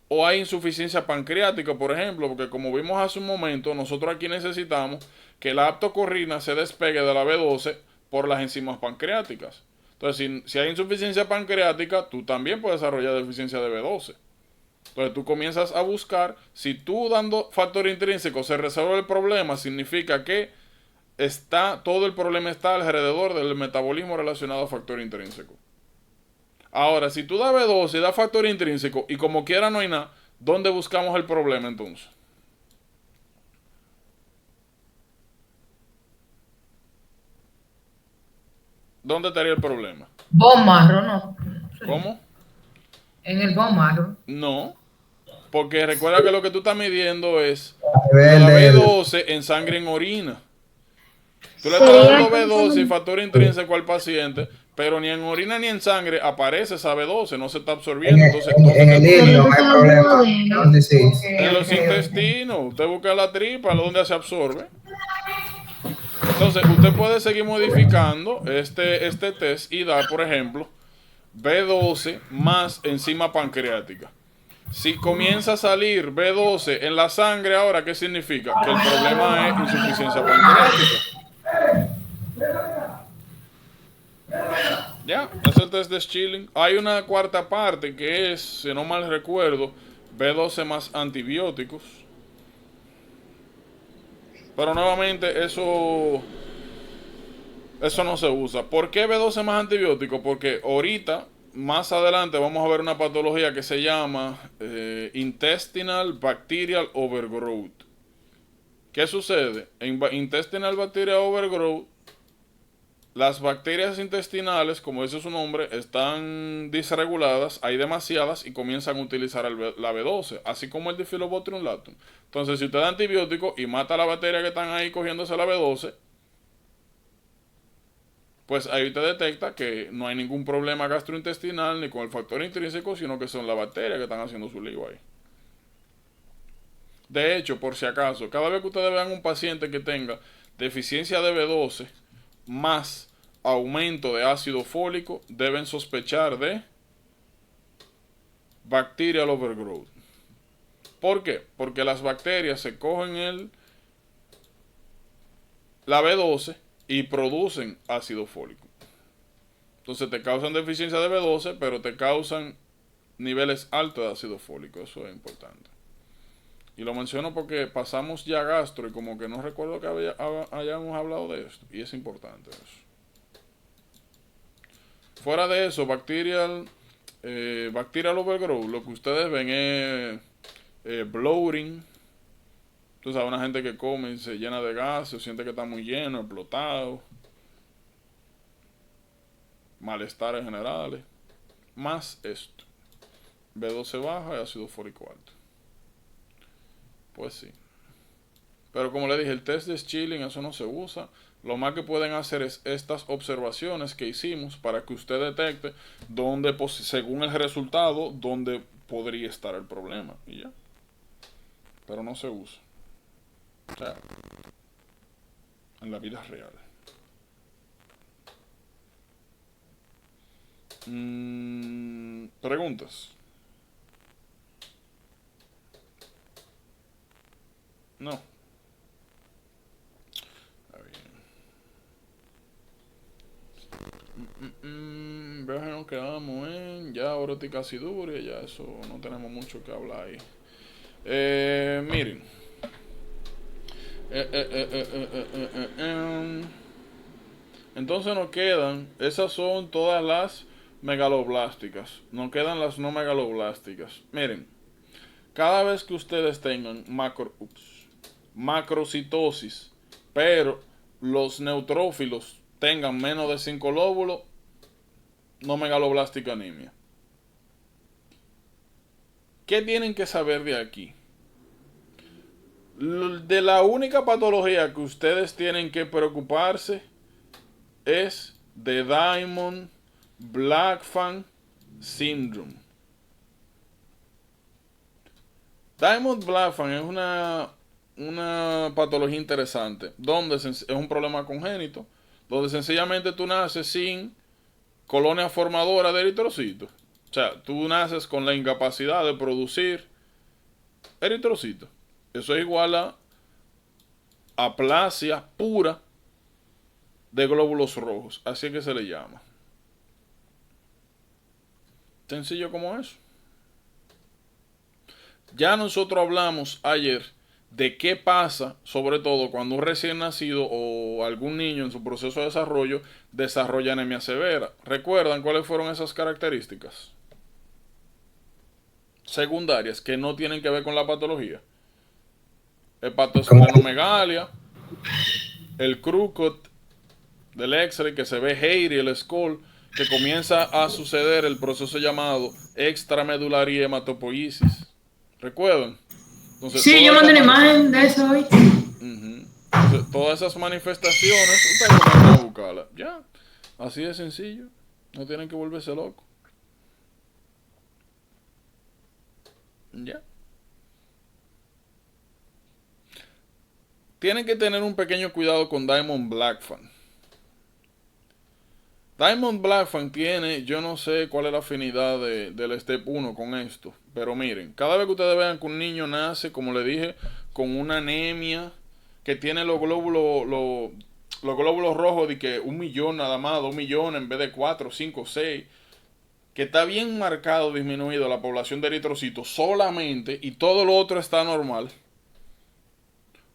Speaker 1: o hay insuficiencia pancreática, por ejemplo, porque como vimos hace un momento, nosotros aquí necesitamos que la aptocorrina se despegue de la B12 por las enzimas pancreáticas. Entonces, si hay insuficiencia pancreática, tú también puedes desarrollar deficiencia de B12. Entonces tú comienzas a buscar, si tú dando factor intrínseco se resuelve el problema, significa que todo el problema está alrededor del metabolismo relacionado a factor intrínseco. Ahora, si tú das B12 y das factor intrínseco y como quiera no hay nada, ¿dónde buscamos el problema entonces? ¿Dónde estaría el problema?
Speaker 2: Bone marrow, no.
Speaker 1: ¿Cómo?
Speaker 2: En el bone marrow.
Speaker 1: No, porque recuerda que lo que tú estás midiendo es
Speaker 6: nivel
Speaker 1: la
Speaker 6: del-
Speaker 1: B12 en sangre en orina. Tú le estás
Speaker 4: Sería
Speaker 1: dando
Speaker 4: que
Speaker 1: B12 y factor intrínseco al paciente, pero ni en orina ni en sangre aparece esa B12, no se está absorbiendo. Entonces,
Speaker 6: en el
Speaker 1: ¿dónde
Speaker 6: hilo no hay problema. ¿Dónde sí?
Speaker 1: en los intestinos, usted busca la tripa, donde se absorbe. Entonces, usted puede seguir modificando este test y dar, por ejemplo, B12 más enzima pancreática. Si comienza a salir B12 en la sangre ahora, ¿qué significa? Que el problema es insuficiencia pancreática. Ya, es el test de Schilling. Hay una cuarta parte que es, si no mal recuerdo, B12 más antibióticos. Pero nuevamente eso no se usa. ¿Por qué B12 más antibióticos? Porque ahorita, más adelante, vamos a ver una patología que se llama Intestinal Bacterial Overgrowth. ¿Qué sucede? En Intestinal Bacterial Overgrowth, las bacterias intestinales, como dice su nombre, están disreguladas, hay demasiadas y comienzan a utilizar la B12, así como el Diphyllobotrium lactum. Entonces, si usted da antibiótico y mata a la bacteria que están ahí cogiéndose la B12, pues ahí usted detecta que no hay ningún problema gastrointestinal ni con el factor intrínseco, sino que son las bacterias que están haciendo su lío ahí. De hecho, por si acaso, cada vez que ustedes vean un paciente que tenga deficiencia de B12 más aumento de ácido fólico, deben sospechar de bacterial overgrowth. ¿Por qué? Porque las bacterias se cogen la B12 y producen ácido fólico. Entonces te causan deficiencia de B12, pero te causan niveles altos de ácido fólico. Eso es importante. Y lo menciono porque pasamos ya gastro y como que no recuerdo que hayamos hablado de esto. Y es importante eso. Fuera de eso, bacterial overgrowth, lo que ustedes ven es bloating. Tú sabes, una gente que come y se llena de gases, siente que está muy lleno, explotado. Malestares generales. Más esto. B12 baja y ácido fólico alto. Pues sí. Pero como le dije, el test de Schilling, eso no se usa. Lo más que pueden hacer es estas observaciones que hicimos para que usted detecte dónde, según el resultado, dónde podría estar el problema. Y ya. Pero no se usa. O sea, en la vida real. ¿Preguntas? No. Está bien. Veo que nos quedamos en ya orótica y dura, ya eso no tenemos mucho que hablar ahí. Miren. Entonces nos quedan, esas son todas las megaloblásticas. Nos quedan las no megaloblásticas. Miren, cada vez que ustedes tengan macrocitosis, pero los neutrófilos tengan menos de 5 lóbulos, no megaloblástica anemia. ¿Qué tienen que saber de aquí? De la única patología que ustedes tienen que preocuparse es de Diamond-Blackfan Syndrome. Diamond-Blackfan es una patología interesante, donde es un problema congénito, donde sencillamente tú naces sin colonia formadora de eritrocitos. O sea, tú naces con la incapacidad de producir eritrocitos. Eso es igual a aplasia pura de glóbulos rojos. Así es que se le llama. Sencillo como eso. Ya nosotros hablamos ayer de qué pasa, sobre todo cuando un recién nacido o algún niño en su proceso de desarrollo desarrolla anemia severa. ¿Recuerdan cuáles fueron esas características secundarias que no tienen que ver con la patología? Hepatosplenomegalia, el Krukot del X-ray que se ve hairy, el skull, que comienza a suceder el proceso llamado extramedular y hematopoiesis. ¿Recuerdan? Entonces,
Speaker 3: Sí, yo mandé una imagen de eso hoy.
Speaker 1: Entonces, todas esas manifestaciones, ustedes comienzan a buscarlas. Ya, así de sencillo. No tienen que volverse locos. Ya. Tienen que tener un pequeño cuidado con Diamond-Blackfan. Diamond-Blackfan tiene, yo no sé cuál es la afinidad del Step 1 con esto, pero miren, cada vez que ustedes vean que un niño nace, como le dije, con una anemia, que tiene los glóbulos rojos de que 1 millón nada más, 2 millones en vez de 4, 5, 6, que está bien marcado, disminuido la población de eritrocitos solamente, y todo lo otro está normal,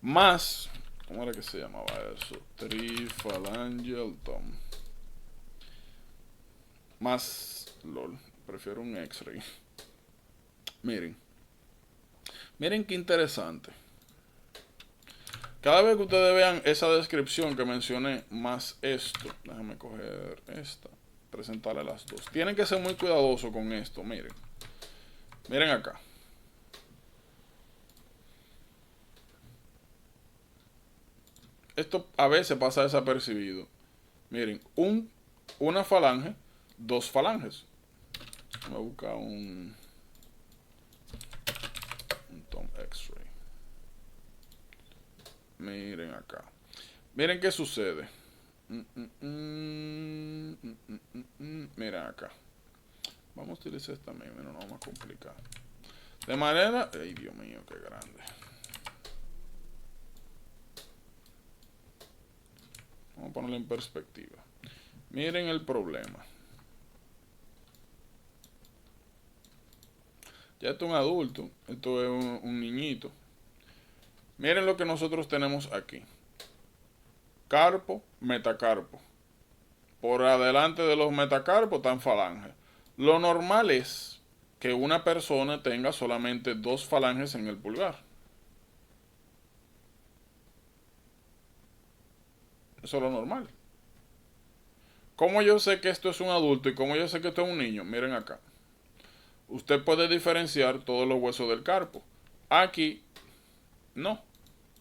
Speaker 1: más, ¿cómo era que se llamaba eso? Triphalangeal Tom. Más, lol, prefiero un X-ray. Miren qué interesante. Cada vez que ustedes vean esa descripción que mencioné, más esto, déjame coger esta, presentarle las dos. Tienen que ser muy cuidadosos con esto, miren acá. Esto a veces pasa desapercibido. Miren, una falange, 2 falanges. Voy a buscar un Tom X-ray. Miren acá. Miren qué sucede. Miren acá. Vamos a utilizar esta misma, no vamos a complicar. De manera... Ay, Dios mío, qué grande. Vamos a ponerlo en perspectiva. Miren el problema. Ya esto es un adulto, esto es un niñito. Miren lo que nosotros tenemos aquí. Carpo, metacarpo. Por adelante de los metacarpos están falanges. Lo normal es que una persona tenga solamente 2 falanges en el pulgar. Eso es lo normal. ¿Cómo yo sé que esto es un adulto y cómo yo sé que esto es un niño? Miren acá. Usted puede diferenciar todos los huesos del carpo. Aquí, no.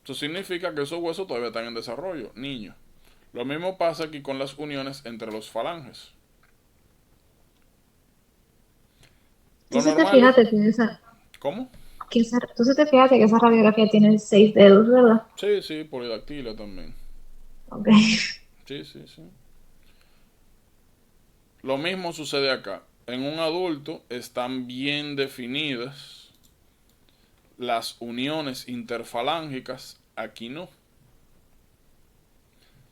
Speaker 1: Eso significa que esos huesos todavía están en desarrollo, niños. Lo mismo pasa aquí con las uniones entre los falanges. Lo
Speaker 4: Entonces te
Speaker 1: normal
Speaker 4: fíjate que
Speaker 1: ¿Cómo?
Speaker 4: entonces te fíjate que esa radiografía tiene 6 dedos, ¿verdad?
Speaker 1: Sí, sí, polidactilia también.
Speaker 4: Ok.
Speaker 1: Sí, sí, sí. Lo mismo sucede acá. En un adulto están bien definidas las uniones interfalángicas, aquí no.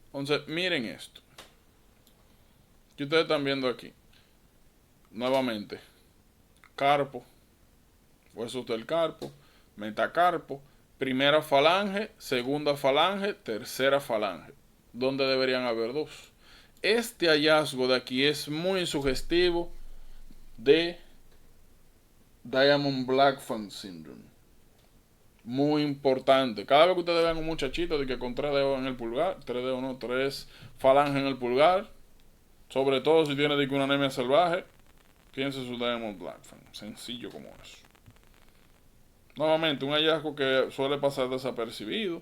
Speaker 1: Entonces, miren esto. Que ustedes están viendo aquí. Nuevamente, carpo, huesos del carpo, metacarpo, primera falange, segunda falange, tercera falange, donde deberían haber dos. Este hallazgo de aquí es muy sugestivo de Diamond Blackfan Syndrome. Muy importante. Cada vez que ustedes vean un muchachito de que con 3 dedos en el pulgar, 3 dedos no, 3 falanges en el pulgar, sobre todo si tiene de que una anemia salvaje, piense su Diamond Blackfan. Sencillo como eso. Nuevamente, un hallazgo que suele pasar desapercibido.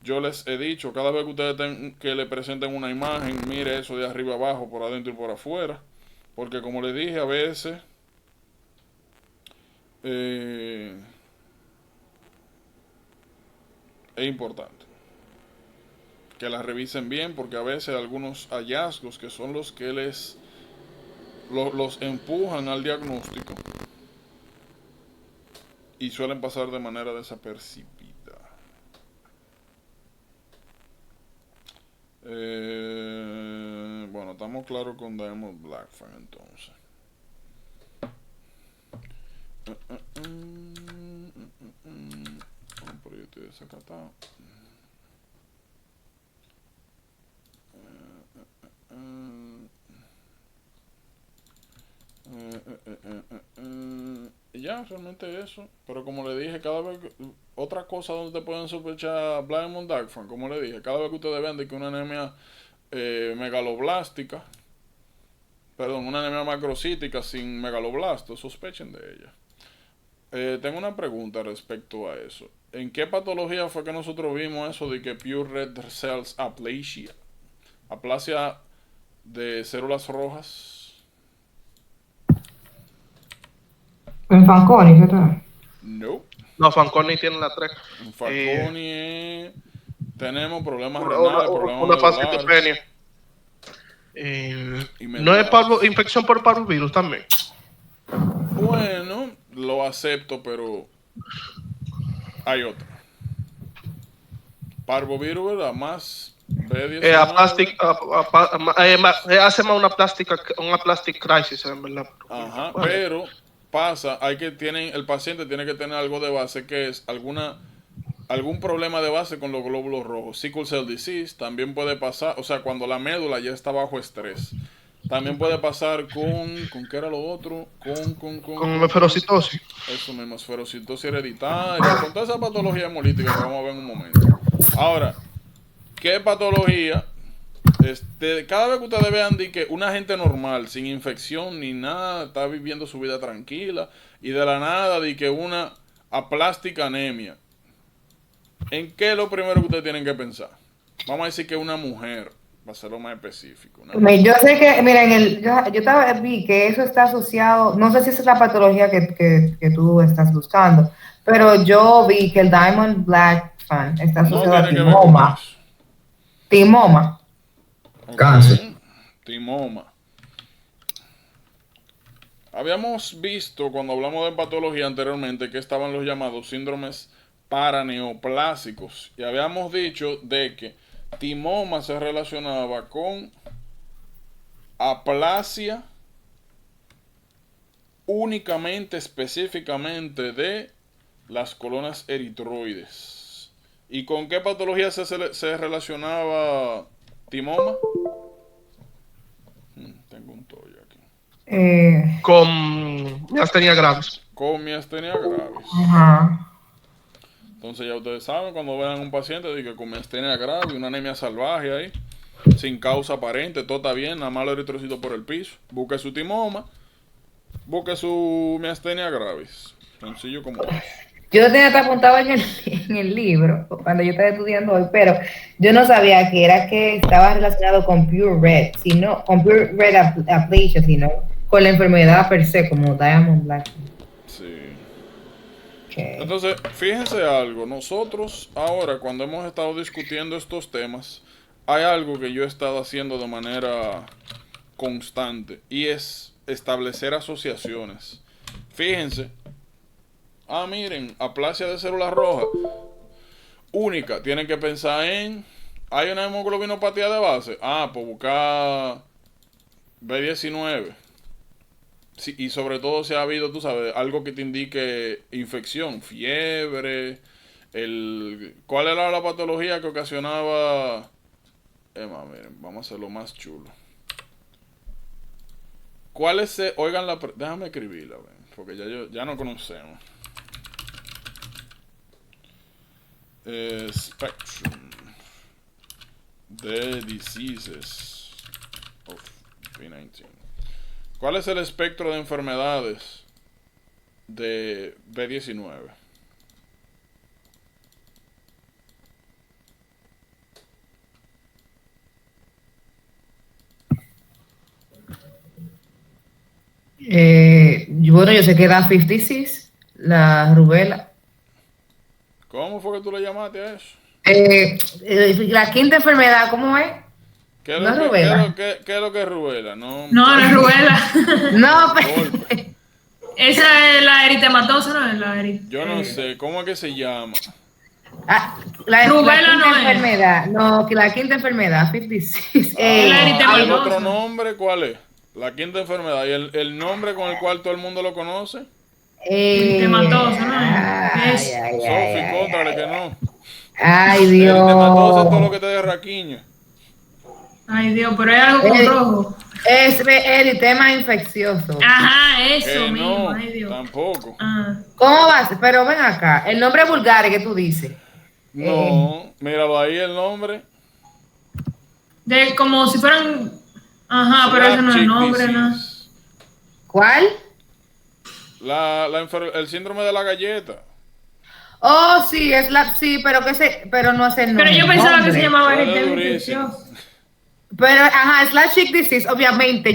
Speaker 1: Yo les he dicho, cada vez que ustedes que le presenten una imagen, mire eso de arriba abajo, por adentro y por afuera. Porque como les dije, a veces es importante que las revisen bien, porque a veces algunos hallazgos que son los que los empujan al diagnóstico y suelen pasar de manera desapercibida. Bueno, estamos claros con Diamond Blackfan entonces. Por ahí estoy desacatado. Ya, realmente eso. Pero como le dije, cada vez otra cosa donde te pueden sospechar Diamond Blackfan, como le dije, cada vez que ustedes ven de que una anemia megaloblástica, perdón, una anemia macrocítica sin megaloblastos, sospechen de ella. Tengo una pregunta respecto a eso. ¿En qué patología fue que nosotros vimos eso de que Pure Red Cells Aplasia? Aplasia de células rojas.
Speaker 2: En Fanconi, ¿verdad?
Speaker 1: No.
Speaker 5: No, Fanconi tiene la 3.
Speaker 1: En Fanconi tenemos problemas
Speaker 5: Una
Speaker 1: renales, problemas
Speaker 5: una
Speaker 1: medulares.
Speaker 5: pancitopenia. ¿No es infección por parvovirus también?
Speaker 1: Bueno, lo acepto, pero hay otra. Parvovirus, ¿verdad? Más B19.
Speaker 5: Hace más una plastic crisis, en verdad.
Speaker 1: Ajá,
Speaker 5: Bueno.
Speaker 1: pero pasa, el paciente tiene que tener algo de base que es algún problema de base con los glóbulos rojos. Sickle cell disease también puede pasar, o sea, cuando la médula ya está bajo estrés. También puede pasar ¿con qué era lo otro?
Speaker 5: Con esferocitosis.
Speaker 1: Eso mismo, esferocitosis hereditaria, con toda esa patología hemolítica que vamos a ver en un momento. Ahora, ¿qué patología? Cada vez que ustedes vean de que una gente normal, sin infección ni nada, está viviendo su vida tranquila, y de la nada de que una aplástica anemia, ¿en qué es lo primero que ustedes tienen que pensar? Vamos a decir que una mujer, va a ser lo más específico.
Speaker 2: Yo sé que, mira, yo vi que eso está asociado, no sé si esa es la patología que tú estás buscando, pero yo vi que el Diamond Blackfan está asociado a timoma. Timoma.
Speaker 1: Okay.
Speaker 6: Cáncer.
Speaker 1: Timoma. Habíamos visto cuando hablamos de patología anteriormente que estaban los llamados síndromes paraneoplásicos, y habíamos dicho de que timoma se relacionaba con aplasia únicamente, específicamente de las colonas eritroides. ¿Y con qué patología se relacionaba timoma? Tengo un toyo aquí.
Speaker 5: Con miastenia gravis.
Speaker 1: Con miastenia gravis.
Speaker 2: Ajá.
Speaker 1: Entonces ya ustedes saben, cuando vean un paciente de que con miastenia gravis, una anemia salvaje ahí, sin causa aparente, todo está bien, nada más los eritrocitos por el piso, busque su timoma, busque su miastenia gravis. Sencillo como eso.
Speaker 2: Yo lo tenía hasta apuntado en el libro cuando yo estaba estudiando hoy, pero yo no sabía que era que estaba relacionado con Pure Red, sino con Pure Red Aplasia, sino con la enfermedad per se, como Diamond Black.
Speaker 1: Sí.
Speaker 2: Okay.
Speaker 1: Entonces, fíjense algo, nosotros ahora cuando hemos estado discutiendo estos temas, hay algo que yo he estado haciendo de manera constante y es establecer asociaciones. Fíjense, miren, aplasia de células rojas, única, tienen que pensar en, hay una hemoglobinopatía de base, pues buscar B19. Sí, y sobre todo si ha habido, tú sabes, algo que te indique infección, fiebre, ¿cuál era la patología que ocasionaba? Miren, vamos a hacerlo más chulo. Oigan déjame escribirla, porque ya no conocemos. Spectrum the diseases of B19. ¿Cuál es el espectro de enfermedades de B19?
Speaker 2: Bueno, yo sé que da 56, la rubela.
Speaker 1: ¿Cómo fue que tú le llamaste a eso?
Speaker 2: La quinta enfermedad, ¿cómo es?
Speaker 1: ¿Qué es
Speaker 2: No
Speaker 1: lo
Speaker 2: es rubela.
Speaker 1: ¿Qué es lo que es rubela? No,
Speaker 3: No, la rubela.
Speaker 2: No, pero...
Speaker 3: Esa es la eritematosa, ¿no?
Speaker 1: Yo no sé, ¿cómo es que se llama?
Speaker 2: La
Speaker 3: Rubela
Speaker 2: quinta
Speaker 3: no es.
Speaker 2: enfermedad. No, que la quinta enfermedad, 56.
Speaker 3: la
Speaker 1: ¿El
Speaker 3: eritematosa.
Speaker 1: otro nombre cuál es? La quinta enfermedad. ¿Y el nombre con el cual todo el mundo lo conoce?
Speaker 3: Eritematosa, ¿no?
Speaker 2: Ay, ay,
Speaker 1: Sofi,
Speaker 2: ay,
Speaker 1: contrale
Speaker 2: ay,
Speaker 1: que no.
Speaker 2: ay,
Speaker 1: Eritematosa es todo lo
Speaker 2: Dios.
Speaker 1: que te dé raquiña.
Speaker 3: Ay, Dios, pero hay algo con rojo.
Speaker 2: Es eritema infeccioso.
Speaker 3: Ajá, eso
Speaker 1: Que
Speaker 3: mismo.
Speaker 1: no,
Speaker 3: Ay, Dios.
Speaker 1: tampoco.
Speaker 2: ¿Cómo vas? Pero ven acá, el nombre vulgar que tú dices.
Speaker 1: No, míralo ahí el nombre.
Speaker 3: De como si fueran. Ajá, pero ese no es el nombre, ¿no?
Speaker 1: Disease.
Speaker 2: ¿Cuál?
Speaker 1: El síndrome de la galleta.
Speaker 2: Oh, sí, pero no es el nombre.
Speaker 3: Pero yo pensaba que se llamaba
Speaker 1: Suena
Speaker 3: eritema
Speaker 1: durísimo.
Speaker 3: infeccioso.
Speaker 2: Pero, ajá, es la chick disease, obviamente,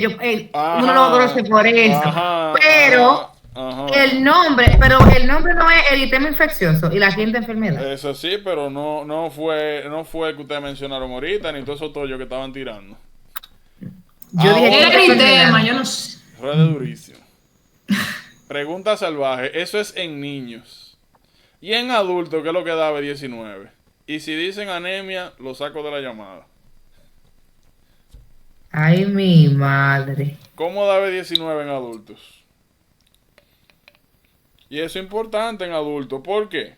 Speaker 2: uno lo conoce por eso.
Speaker 1: Ajá,
Speaker 2: Pero
Speaker 1: ajá.
Speaker 2: el nombre no es eritema infeccioso y la quinta enfermedad.
Speaker 1: Eso sí, pero no fue el que ustedes mencionaron ahorita, ni todos esos tollos que estaban tirando.
Speaker 2: Yo dije
Speaker 3: Era
Speaker 2: quinta
Speaker 3: eritema,
Speaker 2: enfermedad.
Speaker 3: yo no sé.
Speaker 1: Rueda durísimo. Pregunta salvaje. Eso es en niños. Y en adultos, ¿qué es lo que da B19? Y si dicen anemia, lo saco de la llamada.
Speaker 2: Ay, mi madre.
Speaker 1: ¿Cómo da B19 en adultos? Y eso es importante en adultos. ¿Por qué?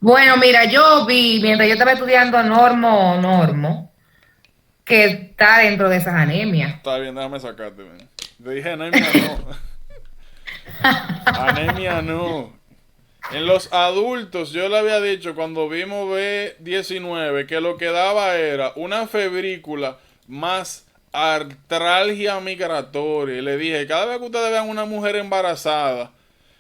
Speaker 2: Bueno, mira, yo vi, mientras yo estaba estudiando normo, que está dentro de esas anemias.
Speaker 1: Está bien, déjame sacarte. Man. Te dije anemia no. Anemia no. En los adultos, yo le había dicho cuando vimos B19 que lo que daba era una febrícula más artralgia migratoria. Y le dije, cada vez que ustedes vean una mujer embarazada,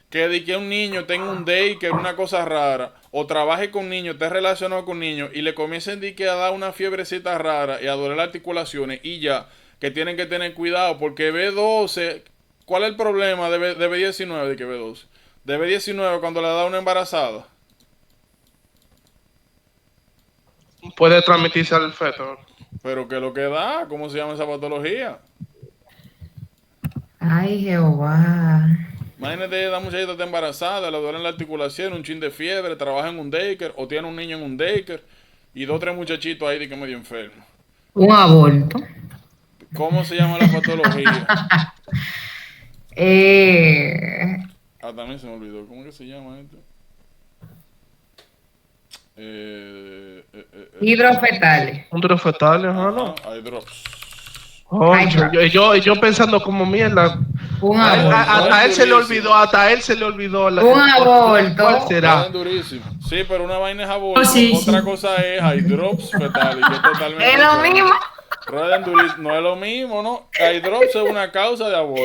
Speaker 1: que de que un niño tenga un daycare, una cosa rara, o trabaje con niños, esté relacionado con niños, y le comiencen a dar una fiebrecita rara y a doler las articulaciones, y ya, que tienen que tener cuidado, porque B12, ¿cuál es el problema de B19 de que B12? De B19 cuando le da una embarazada.
Speaker 5: Puede transmitirse al feto.
Speaker 1: Pero que lo que da, ¿cómo se llama esa patología?
Speaker 2: Ay, Jehová.
Speaker 1: Imagínate, la muchachita está embarazada, le duele la articulación, un chin de fiebre, trabaja en un daycare, o tiene un niño en un daycare, y 2 o 3 muchachitos ahí de que medio enfermo.
Speaker 2: Un aborto.
Speaker 1: ¿Cómo se llama la patología? También se me olvidó. ¿Cómo que se llama esto?
Speaker 2: Hidrofetales.
Speaker 5: Hidrofetales, ajá, ¿no?
Speaker 1: Hay drops.
Speaker 5: Yo pensando como mierda.
Speaker 2: Un
Speaker 5: A él,
Speaker 2: aborto.
Speaker 5: hasta él se le olvidó,
Speaker 2: Un aborto.
Speaker 5: ¿Cuál será?
Speaker 1: Suenan durísimo. Sí, pero una vaina es aborto.
Speaker 3: Sí,
Speaker 1: Otra
Speaker 3: sí.
Speaker 1: cosa es hay drops fetales. Yo totalmente
Speaker 2: Es lo mismo.
Speaker 1: Ruedan durísimo. No es lo mismo, ¿no? Hay drops es una causa de aborto.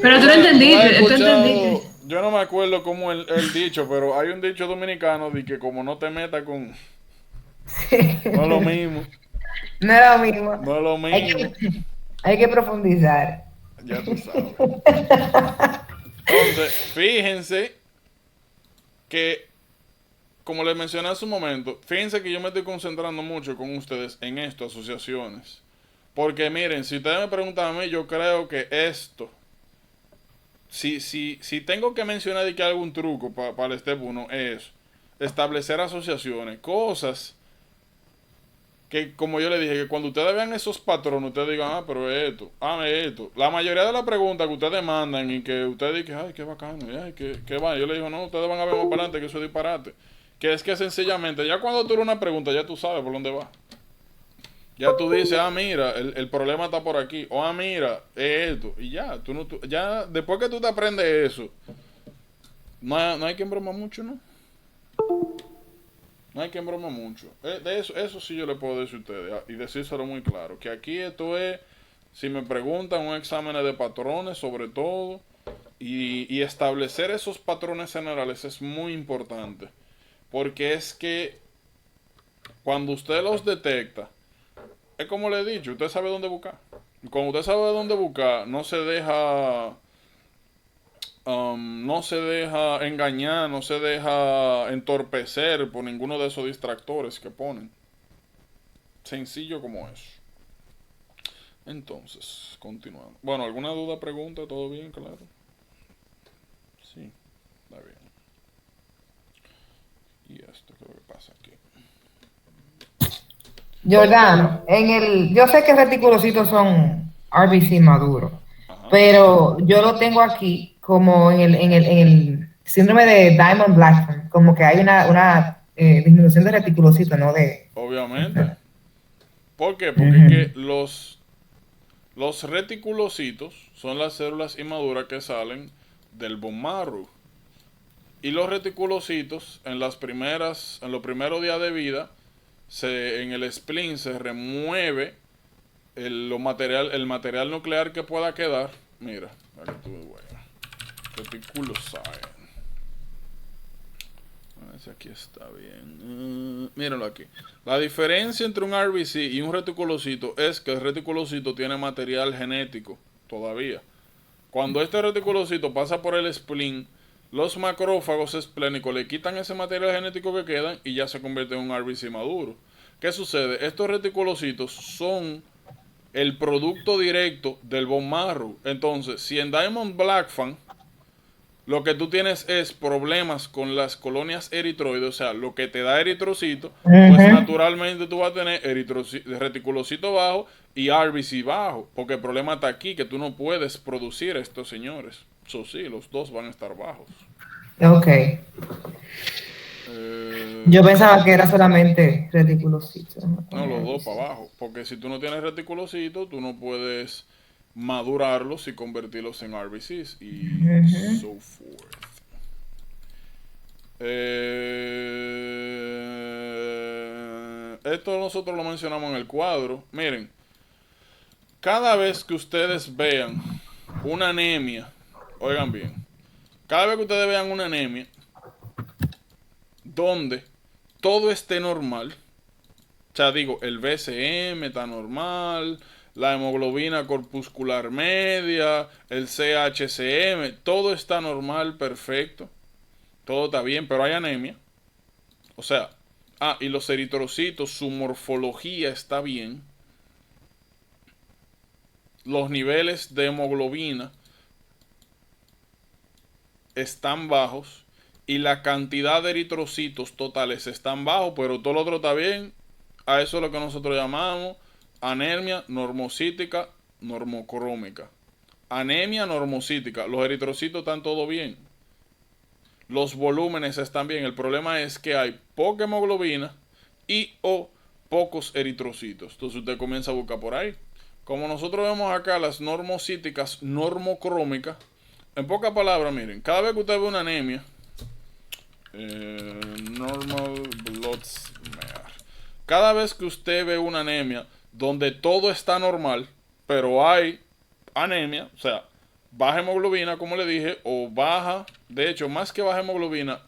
Speaker 3: Pero tú lo entendiste, tú entendiste.
Speaker 1: Yo no me acuerdo cómo el dicho, pero hay un dicho dominicano de que como no te metas con... No es lo mismo.
Speaker 2: No es lo mismo.
Speaker 1: No es lo mismo.
Speaker 2: Hay que profundizar.
Speaker 1: Ya tú sabes. Entonces, fíjense que, como les mencioné hace un momento, fíjense que yo me estoy concentrando mucho con ustedes en esto, asociaciones. Porque miren, si ustedes me preguntan a mí, yo creo que esto, si tengo que mencionar de que hay algún truco para el Step 1, es establecer asociaciones, cosas que, como yo le dije, que cuando ustedes vean esos patrones, ustedes digan, ah, pero esto, ah, esto. La mayoría de las preguntas que ustedes mandan y que ustedes dicen, ay, qué bacano, ay, qué va. Yo le digo, no, ustedes van a ver más para adelante que eso es disparate. Que es que sencillamente, ya cuando tú eres una pregunta, ya tú sabes por dónde va. Ya tú dices, ah, mira, el problema está por aquí. O, ah, mira, es esto. Y ya, ya después que tú te aprendes eso, no hay que embromar mucho, ¿no? No hay que embromar mucho. De eso sí yo le puedo decir a ustedes. Y decírselo muy claro. Que aquí esto es, si me preguntan, un examen de patrones sobre todo. Y establecer esos patrones generales es muy importante. Porque es que cuando usted los detecta, es como le he dicho, usted sabe dónde buscar. Cuando usted sabe dónde buscar, no se deja engañar, no se deja entorpecer por ninguno de esos distractores que ponen. Sencillo como eso. Entonces, continuando. Bueno, ¿alguna duda, pregunta? ¿Todo bien? Claro. Sí, está bien. Y esto, ¿qué es lo que pasa aquí?
Speaker 2: Jordán, yo sé que reticulocitos son RBC maduros, pero yo lo tengo aquí como en el síndrome de Diamond Blackburn, como que hay una disminución de reticulocitos, ¿no?
Speaker 1: Obviamente. ¿Por qué? Porque es que los reticulocitos son las células inmaduras que salen del bone marrow. Y los reticulocitos en los primeros días de vida, en el spleen se remueve el material nuclear que pueda quedar. Mira, aquí tuve bueno. Reticulocite. A ver si aquí está bien. Mírenlo aquí. La diferencia entre un RBC y un reticulocito es que el reticulocito tiene material genético todavía. Cuando este reticulocito pasa por el spleen, los macrófagos esplénicos le quitan ese material genético que queda y ya se convierte en un RBC maduro. ¿Qué sucede? Estos reticulocitos son el producto directo del bone marrow. Entonces, si en Diamond Blackfan lo que tú tienes es problemas con las colonias eritroides, o sea, lo que te da eritrocito, pues naturalmente tú vas a tener reticulocito bajo y RBC bajo, porque el problema está aquí, que tú no puedes producir estos señores. Eso sí, los dos van a estar bajos.
Speaker 2: Ok. Yo pensaba que era solamente reticulocito.
Speaker 1: No, los dos para abajo, porque si tú no tienes reticulocito, tú no puedes madurarlos y convertirlos en RBCs y so forth. Esto nosotros lo mencionamos en el cuadro. Miren, cada vez que ustedes vean una anemia, oigan bien, cada vez que ustedes vean una anemia donde todo esté normal, o sea, digo, el BCM está normal, la hemoglobina corpuscular media, el CHCM, todo está normal, perfecto, todo está bien, pero hay anemia. O sea, y los eritrocitos, su morfología está bien. Los niveles de hemoglobina están bajos y la cantidad de eritrocitos totales están bajos, pero todo lo otro está bien. A eso es lo que nosotros llamamos anemia normocítica normocrómica. Anemia normocítica. Los eritrocitos están todo bien. Los volúmenes están bien. El problema es que hay poca hemoglobina y o pocos eritrocitos. Entonces usted comienza a buscar por ahí. Como nosotros vemos acá las normocíticas normocrómicas, en pocas palabras, miren, cada vez que usted ve una anemia, normal blood smear, cada vez que usted ve una anemia donde todo está normal, pero hay anemia, o sea, baja hemoglobina, como le dije, o baja, de hecho, más que baja hemoglobina,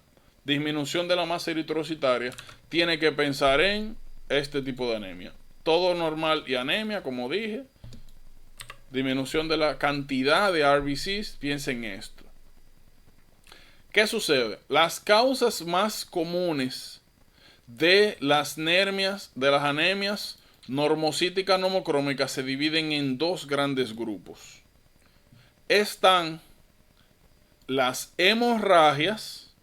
Speaker 1: disminución de la masa eritrocitaria, tiene que pensar en este tipo de anemia. Todo normal y anemia, como dije, disminución de la cantidad de RBCs, piensen en esto. ¿Qué sucede? Las causas más comunes de las anemias normocíticas normocrómicas se dividen en dos grandes grupos. Están las hemorragias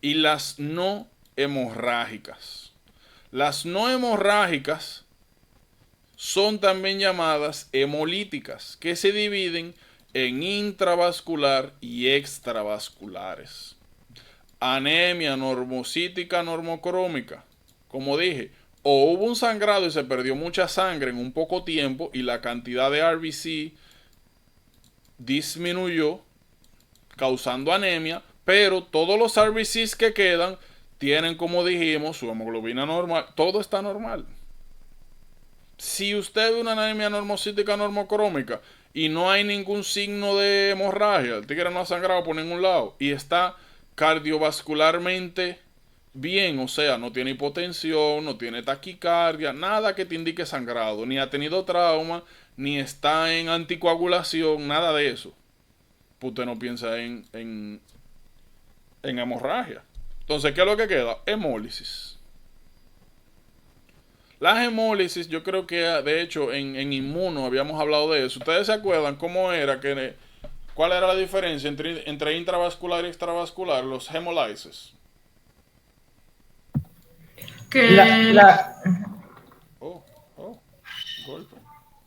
Speaker 1: y las no hemorrágicas. Las no hemorrágicas son también llamadas hemolíticas, que se dividen en intravascular y extravasculares. Anemia normocítica normocrómica, como dije, o hubo un sangrado y se perdió mucha sangre en un poco tiempo y la cantidad de RBC disminuyó, causando anemia, pero todos los RBCs que quedan tienen, como dijimos, su hemoglobina normal, todo está normal. Si usted ve una anemia normocítica normocrómica y no hay ningún signo de hemorragia, el tigre no ha sangrado por ningún lado y está cardiovascularmente bien, o sea, no tiene hipotensión, no tiene taquicardia, nada que te indique sangrado, ni ha tenido trauma, ni está en anticoagulación, nada de eso, pues usted no piensa en hemorragia. Entonces, ¿qué es lo que queda? Hemólisis. Las hemólisis, yo creo que de hecho en Inmuno habíamos hablado de eso. ¿Ustedes se acuerdan cómo era cuál era la diferencia entre intravascular y extravascular? Los hemolysis.
Speaker 3: Que
Speaker 1: Golpe.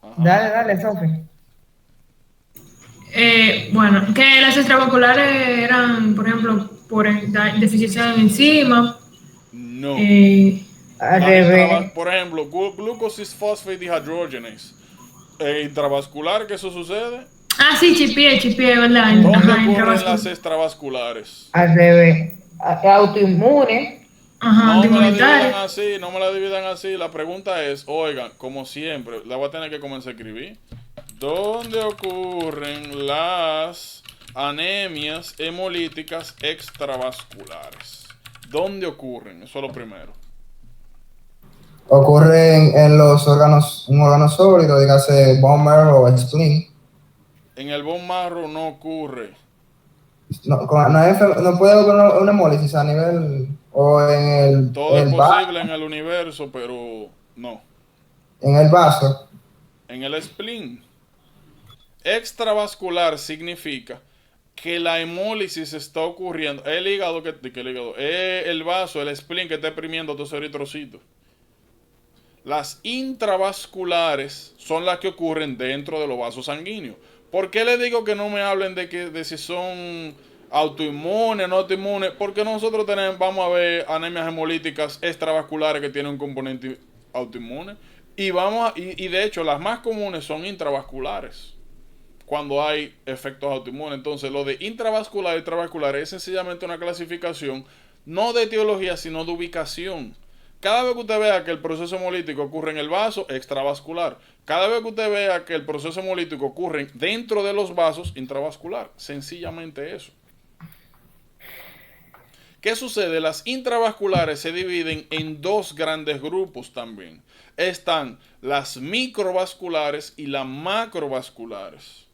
Speaker 1: Ajá.
Speaker 2: Dale, Sofi.
Speaker 3: bueno, que las extravasculares eran, por ejemplo, por deficiencia de enzima.
Speaker 1: No.
Speaker 2: Al revés.
Speaker 1: Por ejemplo, glucose phosphate dehydrogenase. Intravascular, ¿que eso sucede?
Speaker 3: Ah, sí, chipié, ¿verdad?
Speaker 1: ¿Dónde
Speaker 3: Ajá,
Speaker 1: ocurren las extravasculares?
Speaker 2: Al revés. Autoinmune.
Speaker 3: Ajá,
Speaker 1: No me la dividan
Speaker 3: antiinmunitaria.
Speaker 1: así, no me la dividan así. La pregunta es, oigan, como siempre, la voy a tener que comenzar a escribir. ¿Dónde ocurren las anemias hemolíticas extravasculares? ¿Dónde ocurren? Eso es lo primero.
Speaker 6: Ocurren en los órganos, un órgano sólido, dígase bone marrow o spleen.
Speaker 1: En el bone marrow no ocurre.
Speaker 6: No puede haber una hemólisis a nivel, o en el,
Speaker 1: Todo es
Speaker 6: el
Speaker 1: posible en el universo, pero no.
Speaker 6: en el vaso.
Speaker 1: En el spleen. Extravascular significa que la hemólisis está ocurriendo. El hígado, el hígado, el vaso, el spleen que está exprimiendo tus eritrocitos. Las intravasculares son las que ocurren dentro de los vasos sanguíneos. ¿Por qué les digo que no me hablen de si son autoinmunes, no autoinmunes? Porque nosotros vamos a ver anemias hemolíticas extravasculares que tienen un componente autoinmune. Y de hecho, las más comunes son intravasculares, cuando hay efectos autoinmunes. Entonces, lo de intravascular y extravascular es sencillamente una clasificación, no de etiología, sino de ubicación. Cada vez que usted vea que el proceso hemolítico ocurre en el vaso, extravascular. Cada vez que usted vea que el proceso hemolítico ocurre dentro de los vasos, intravascular. Sencillamente eso. ¿Qué sucede? Las intravasculares se dividen en dos grandes grupos también. Están las microvasculares y las macrovasculares.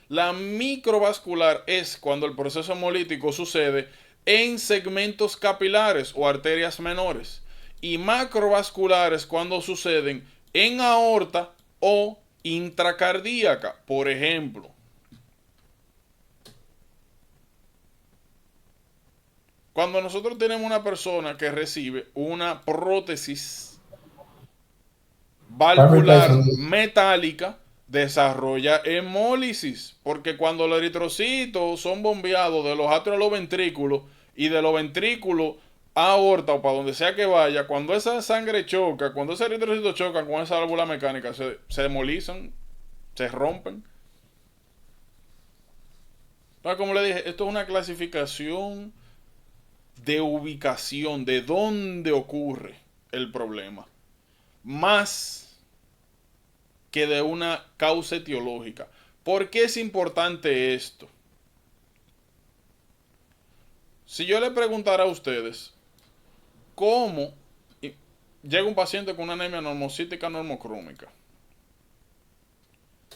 Speaker 1: La microvascular es cuando el proceso hemolítico sucede en segmentos capilares o arterias menores. Y macrovasculares cuando suceden en aorta o intracardíaca. Por ejemplo, cuando nosotros tenemos una persona que recibe una prótesis valvular metálica, desarrolla hemólisis, porque cuando los eritrocitos son bombeados de los atrios a los ventrículos y de los ventrículos a aorta o para donde sea que vaya, cuando esa sangre choca, cuando ese eritrocito chocan con esa válvula mecánica, se demolizan, se rompen. Entonces, como le dije, esto es una clasificación de ubicación, de dónde ocurre el problema, más que de una causa etiológica. ¿Por qué es importante esto? Si yo le preguntara a ustedes, ¿cómo llega un paciente con una anemia normocítica normocrómica?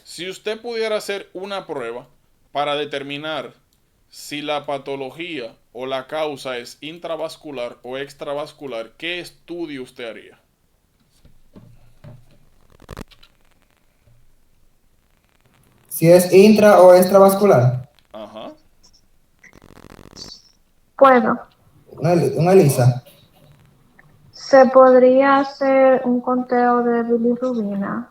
Speaker 1: Si usted pudiera hacer una prueba para determinar si la patología o la causa es intravascular o extravascular, ¿qué estudio usted haría?
Speaker 6: Si es intra o extravascular.
Speaker 1: Ajá.
Speaker 4: Puedo.
Speaker 6: Una ELISA.
Speaker 4: ¿Se podría hacer un conteo de bilirrubina?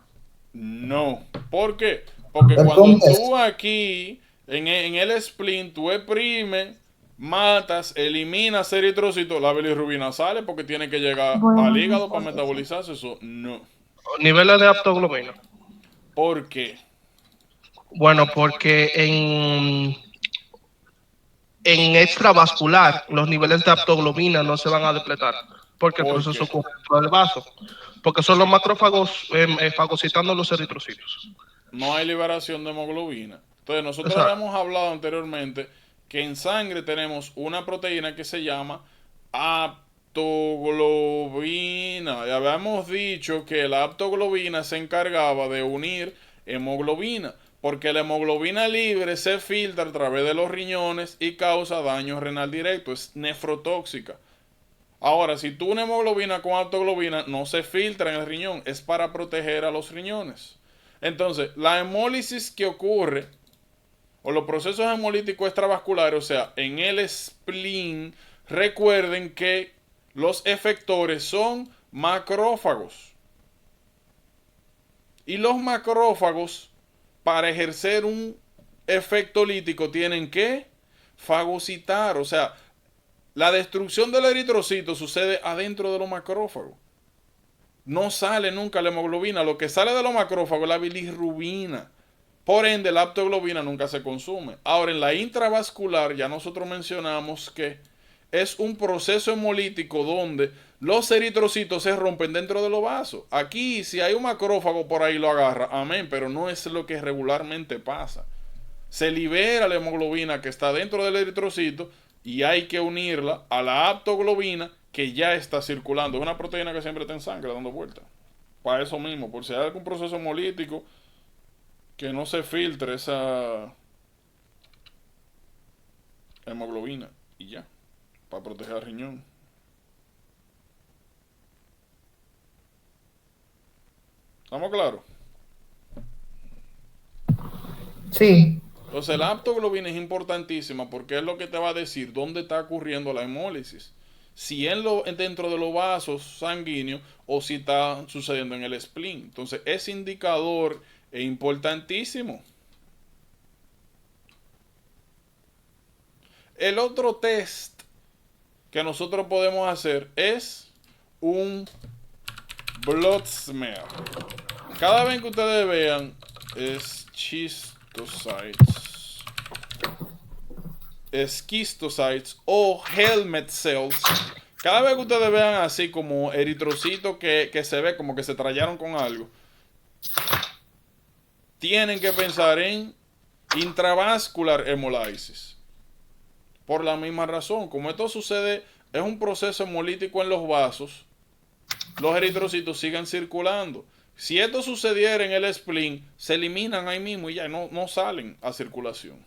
Speaker 1: No. ¿Por qué? Porque
Speaker 6: El
Speaker 1: cuando
Speaker 6: POM test.
Speaker 1: tú aquí, en el spleen, tú exprimes, matas, eliminas eritrocitos, la bilirrubina sale porque tiene que llegar al
Speaker 4: Bueno,
Speaker 1: hígado para metabolizarse. Eso no.
Speaker 5: Niveles de aptoglobina.
Speaker 1: ¿Por qué?
Speaker 5: Bueno, porque en extravascular los niveles de aptoglobina no se van a depletar porque el
Speaker 1: ¿Por
Speaker 5: proceso
Speaker 1: qué?
Speaker 5: ocurre dentro del vaso. Porque son los macrófagos fagocitando los eritrocitos.
Speaker 1: No hay liberación de hemoglobina. Entonces, nosotros
Speaker 5: Exacto.
Speaker 1: habíamos hablado anteriormente que en sangre tenemos una proteína que se llama aptoglobina. Y habíamos dicho que la aptoglobina se encargaba de unir hemoglobina, porque la hemoglobina libre se filtra a través de los riñones y causa daño renal directo, es nefrotóxica. Ahora, si tú una hemoglobina con aptoglobina no se filtra en el riñón, es para proteger a los riñones. Entonces, la hemólisis que ocurre, o los procesos hemolíticos extravasculares, o sea, en el spleen, recuerden que los efectores son macrófagos. Y los macrófagos, para ejercer un efecto lítico, tienen que fagocitar, o sea, la destrucción del eritrocito sucede adentro de los macrófagos. No sale nunca la hemoglobina. Lo que sale de los macrófagos es la bilirrubina. Por ende, la aptoglobina nunca se consume. Ahora, en la intravascular, ya nosotros mencionamos que es un proceso hemolítico donde los eritrocitos se rompen dentro de los vasos. Aquí, si hay un macrófago por ahí, lo agarra. Amén, pero no es lo que regularmente pasa. Se libera la hemoglobina que está dentro del eritrocito y hay que unirla a la aptoglobina que ya está circulando. Es una proteína que siempre está en sangre dando vueltas. Para eso mismo, por si hay algún proceso hemolítico que no se filtre esa hemoglobina y ya, para proteger al riñón. ¿Estamos claros?
Speaker 2: Sí.
Speaker 1: Entonces la aptoglobina es importantísima porque es lo que te va a decir dónde está ocurriendo la hemólisis. Si dentro de los vasos sanguíneos o si está sucediendo en el spleen. Entonces ese indicador es importantísimo. El otro test que nosotros podemos hacer es un blood smear. Cada vez que ustedes vean esquistocytes o helmet cells, cada vez que ustedes vean así como eritrocitos que se ve como que se trallaron con algo, tienen que pensar en intravascular hemolysis. Por la misma razón, como esto sucede, es un proceso hemolítico en los vasos, los eritrocitos siguen circulando. Si esto sucediera en el spleen, se eliminan ahí mismo y ya no salen a circulación.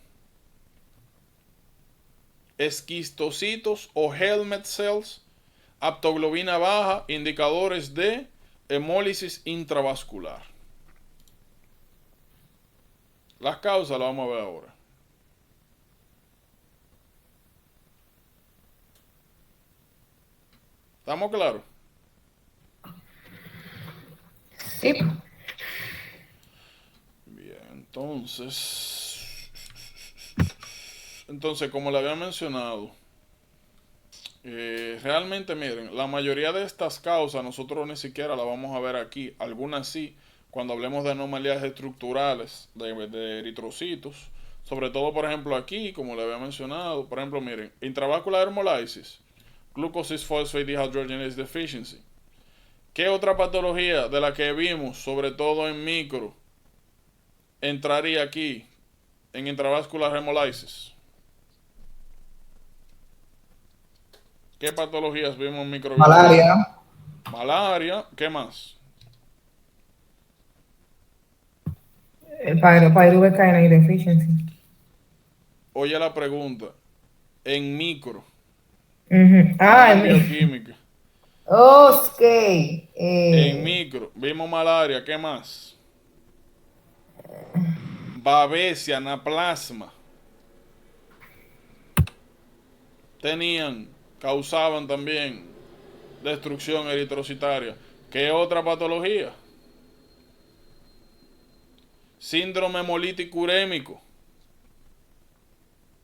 Speaker 1: Esquistocitos o helmet cells, aptoglobina baja, indicadores de hemólisis intravascular. Las causas las vamos a ver ahora. ¿Estamos claros?
Speaker 2: Sí.
Speaker 1: Bien, entonces como le había mencionado, realmente miren, la mayoría de estas causas nosotros ni siquiera las vamos a ver aquí, algunas sí, cuando hablemos de anomalías estructurales de eritrocitos, sobre todo por ejemplo aquí, como le había mencionado, por ejemplo miren, intravascular hemolysis, glucose phosphate dehydrogenase deficiency. ¿Qué otra patología de la que vimos, sobre todo en micro? entraría aquí en intravascular hemolysis? ¿Qué patologías vimos en microbiología?
Speaker 6: Malaria.
Speaker 1: Malaria, ¿qué más?
Speaker 2: Pyruvate kinase deficiency.
Speaker 1: Oye la pregunta, en micro,
Speaker 2: Ujú.
Speaker 1: no en
Speaker 2: En
Speaker 1: bioquímica.
Speaker 2: ok.
Speaker 1: En micro, vimos malaria, ¿qué más? Babesia, anaplasma. Causaban también destrucción eritrocitaria. ¿Qué otra patología? Síndrome hemolítico urémico.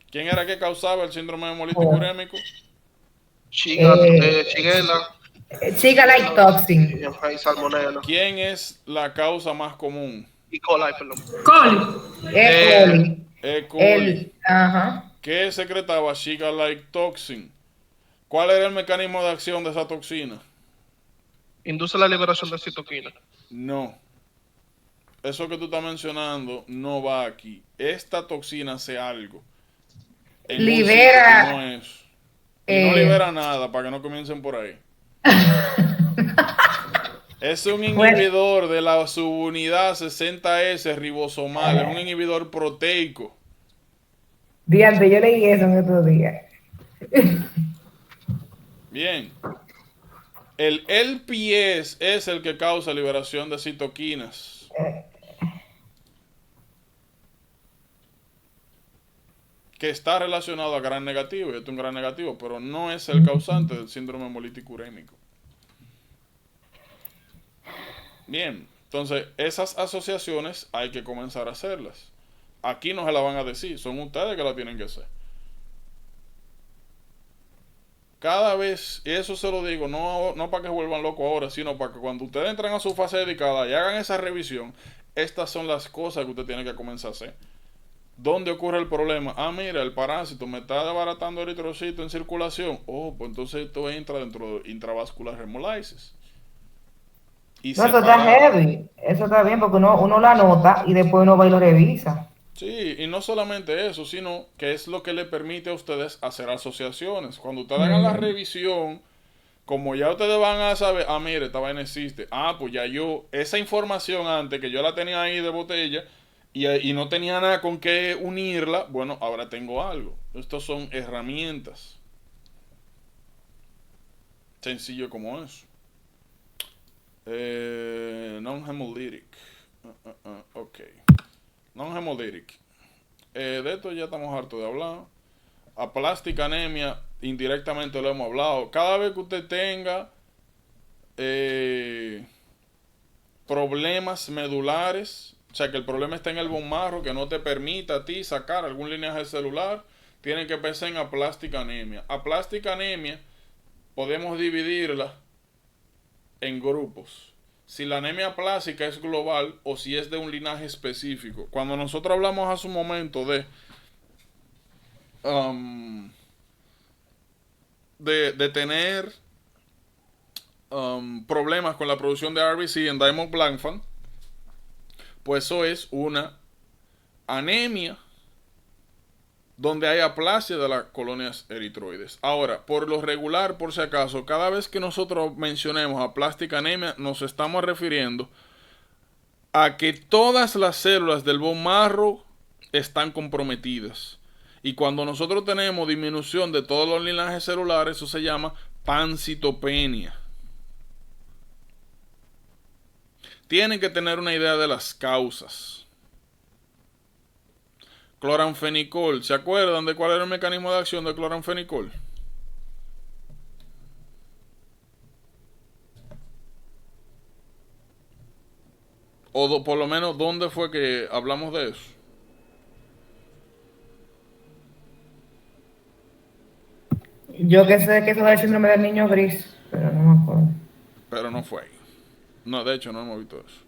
Speaker 1: ¿Quién era que causaba el síndrome hemolítico urémico?
Speaker 5: Shigella
Speaker 2: Chiga-like toxin.
Speaker 5: y salmonella.
Speaker 1: ¿Quién es la causa más común?
Speaker 5: Y coli, perdón.
Speaker 3: Coli.
Speaker 2: E. coli.
Speaker 1: E. coli.
Speaker 2: Ajá.
Speaker 1: ¿Qué secretaba Shiga-like toxin? ¿Cuál era el mecanismo de acción de esa toxina?
Speaker 5: Induce la liberación de citoquina.
Speaker 1: No. Eso que tú estás mencionando no va aquí. Esta toxina hace algo. En
Speaker 2: Libera.
Speaker 1: un sitio que no es. Y no libera nada, para que no comiencen por ahí. Es un inhibidor de la subunidad 60S ribosomal. Es un inhibidor proteico.
Speaker 2: Diante, yo leí eso en otro día.
Speaker 1: Bien. El LPS es el que causa liberación de citoquinas. Que está relacionado a gran negativo, y esto es un gran negativo, pero no es el causante del síndrome hemolítico urémico. Bien, entonces esas asociaciones hay que comenzar a hacerlas. Aquí no se la van a decir, son ustedes que la tienen que hacer. Cada vez, y eso se lo digo, no para que se vuelvan locos ahora, sino para que cuando ustedes entren a su fase dedicada y hagan esa revisión, estas son las cosas que usted tiene que comenzar a hacer. ¿Dónde ocurre el problema? Ah, mira, el parásito me está desbaratando eritrocito en circulación. Oh, pues entonces esto entra dentro de intravascular hemolysis. Y
Speaker 2: No, eso está heavy. Eso está bien porque uno la anota y después uno va y lo revisa.
Speaker 1: Sí, y no solamente eso, sino que es lo que le permite a ustedes hacer asociaciones. Cuando ustedes hagan la revisión, como ya ustedes van a saber, ah, mire, esta vaina existe. Ah, pues ya esa información antes que yo la tenía ahí de botella y no tenía nada con qué unirla, bueno, ahora tengo algo. Estos son herramientas. Sencillo como eso. Non-hemolytic. Ok. Non-hemolytic. De esto ya estamos hartos de hablar. Aplastic anemia, indirectamente lo hemos hablado. Cada vez que usted tenga problemas medulares, o sea que el problema está en el bone marrow, que no te permita a ti sacar algún lineaje celular, tienen que pensar en aplastic anemia. Aplastic anemia podemos dividirla en grupos. Si la anemia plástica es global o si es de un linaje específico. Cuando nosotros hablamos hace un momento de tener problemas con la producción de RBC en Diamond-Blancfan, pues eso es una anemia donde hay aplasia de las colonias eritroides. Ahora, por lo regular, por si acaso, cada vez que nosotros mencionemos aplástica anemia, nos estamos refiriendo a que todas las células del bone marrow están comprometidas. Y cuando nosotros tenemos disminución de todos los linajes celulares, eso se llama pancitopenia. Tienen que tener una idea de las causas. Cloranfenicol, ¿se acuerdan de cuál era el mecanismo de acción de cloranfenicol? O por lo menos, ¿dónde fue que hablamos de eso?
Speaker 2: Yo que sé que eso es el síndrome del niño gris, pero no me acuerdo.
Speaker 1: Pero no fue ahí. No, de hecho no hemos visto eso.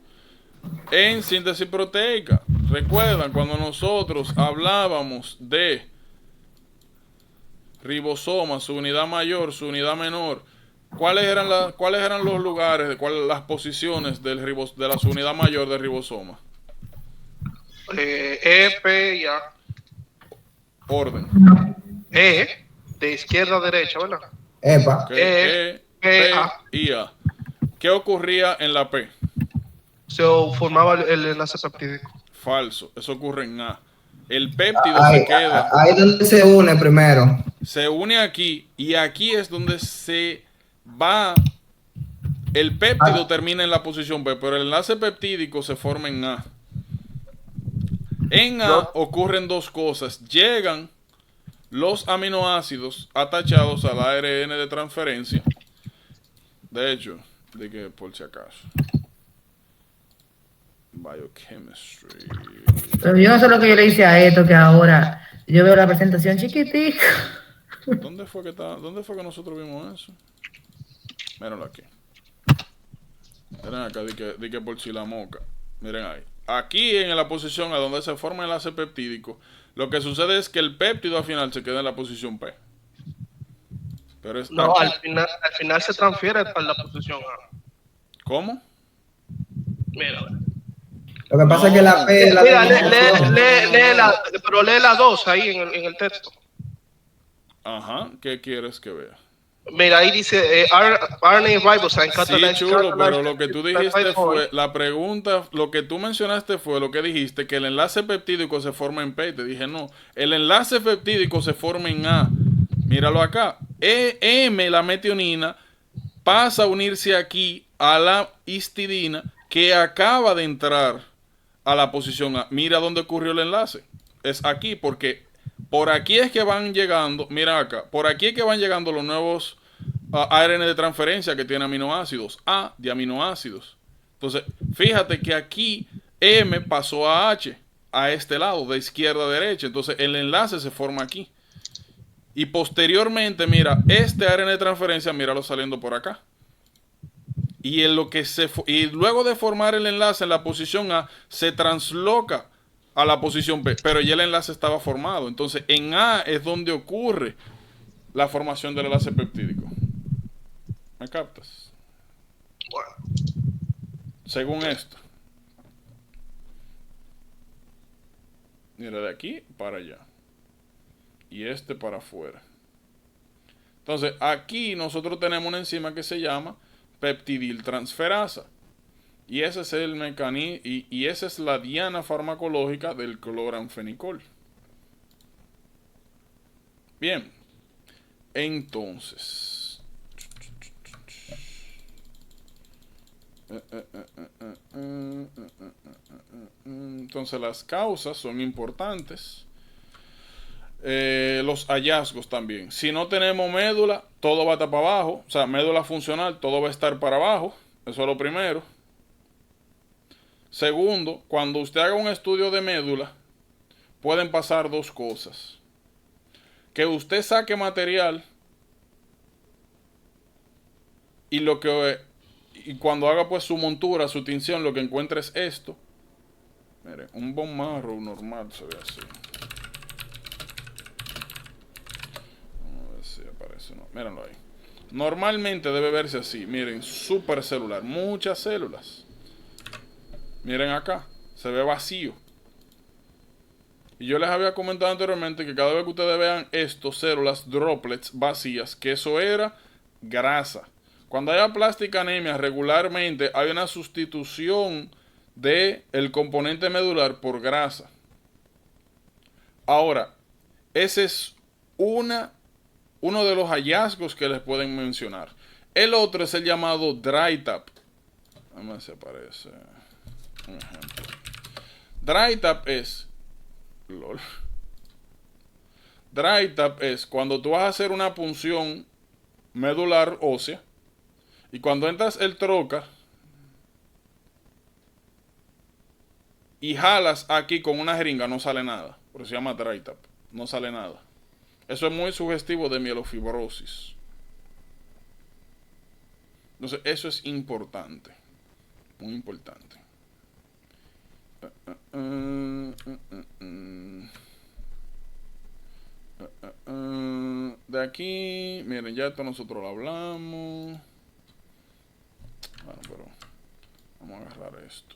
Speaker 1: En síntesis proteica, recuerdan cuando nosotros hablábamos de ribosomas, su unidad mayor, su unidad menor, ¿cuáles eran los lugares, las posiciones de la unidad mayor del ribosoma?
Speaker 5: E, P y A.
Speaker 1: Orden.
Speaker 5: E, de izquierda a derecha, ¿verdad?
Speaker 6: Epa.
Speaker 1: Ok,
Speaker 5: E,
Speaker 1: P
Speaker 5: A.
Speaker 1: y A. ¿Qué ocurría en la P?
Speaker 5: Se formaba el enlace peptídico.
Speaker 1: Falso. Eso ocurre en A. El péptido
Speaker 6: Ahí,
Speaker 1: se queda,
Speaker 6: ahí es donde se une primero.
Speaker 1: se une aquí y aquí es donde se va. El péptido termina en la posición B, pero el enlace peptídico se forma en A. En A ocurren dos cosas. Llegan los aminoácidos atachados al ARN de transferencia. De hecho, de que por si acaso. Biochemistry.
Speaker 2: Pero yo no sé lo que yo le hice a esto, que ahora yo veo la presentación chiquitica.
Speaker 1: ¿Dónde fue que nosotros vimos eso? Mírenlo aquí. Miren acá, di que por si la moca. Miren ahí. Aquí en la posición a donde se forma el enlace peptídico, lo que sucede es que el péptido al final se queda en la posición P. Pero es
Speaker 5: No,
Speaker 1: aquí.
Speaker 5: al final se transfiere para la posición A.
Speaker 1: ¿Cómo?
Speaker 5: Mira,
Speaker 6: Lo que pasa es que la P es la
Speaker 5: mira,
Speaker 6: terminación.
Speaker 5: pero lee la 2 ahí en el texto.
Speaker 1: Ajá, ¿qué quieres que vea?
Speaker 5: Mira, ahí dice RNA ribosome
Speaker 1: Sí, chulo, pero lo que tú dijiste fue, la pregunta, lo que tú mencionaste fue lo que dijiste, que el enlace peptídico se forma en P. Te dije, no, el enlace peptídico se forma en A. Míralo acá. M, la metionina, pasa a unirse aquí a la histidina que acaba de entrar a la posición A. Mira dónde ocurrió el enlace. Es aquí, porque por aquí es que van llegando, mira acá, por aquí es que van llegando los nuevos ARN de transferencia que tiene aminoácidos, A de aminoácidos. Entonces, fíjate que aquí M pasó a H, a este lado, de izquierda a derecha. Entonces, el enlace se forma aquí. Y posteriormente, mira, este ARN de transferencia, míralo saliendo por acá. Y, y luego de formar el enlace en la posición A, se transloca a la posición B, pero ya el enlace estaba formado. Entonces, en A es donde ocurre la formación del enlace peptídico. ¿Me captas?
Speaker 5: Bueno,
Speaker 1: Según esto. Mira, de aquí para allá. Y este para afuera. Entonces, aquí nosotros tenemos una enzima que se llama peptidiltransferasa. Y ese es el mecanismo, y esa es la diana farmacológica del cloranfenicol. Bien. Entonces. Entonces las causas son importantes. Los hallazgos también. Si no tenemos médula, todo va a estar para abajo. O sea, médula funcional, todo va a estar para abajo. Eso es lo primero. Segundo, cuando usted haga un estudio de médula, pueden pasar dos cosas. Que usted saque material y cuando haga pues su montura, su tinción, lo que encuentre es esto. Mire, un bone marrow normal se ve así. Vamos a ver si aparece. No, mírenlo ahí. Normalmente debe verse así. Miren, supercelular, muchas células. Miren acá, se ve vacío. Y yo les había comentado anteriormente que cada vez que ustedes vean esto, células, droplets vacías, que eso era grasa. Cuando hay plástica anemia, regularmente hay una sustitución del componente medular por grasa. Ahora, ese es uno de los hallazgos que les pueden mencionar. El otro es el llamado dry tap. A ver si aparece un ejemplo. Dry tap es... LOL. Dry tap es cuando tú vas a hacer una punción medular ósea y cuando entras el trocar y jalas aquí con una jeringa no sale nada. Por eso se llama dry tap. No sale nada. Eso es muy sugestivo de mielofibrosis. Entonces eso es importante. Muy importante. De aquí, miren, ya esto nosotros lo hablamos. Bueno, pero vamos a agarrar esto.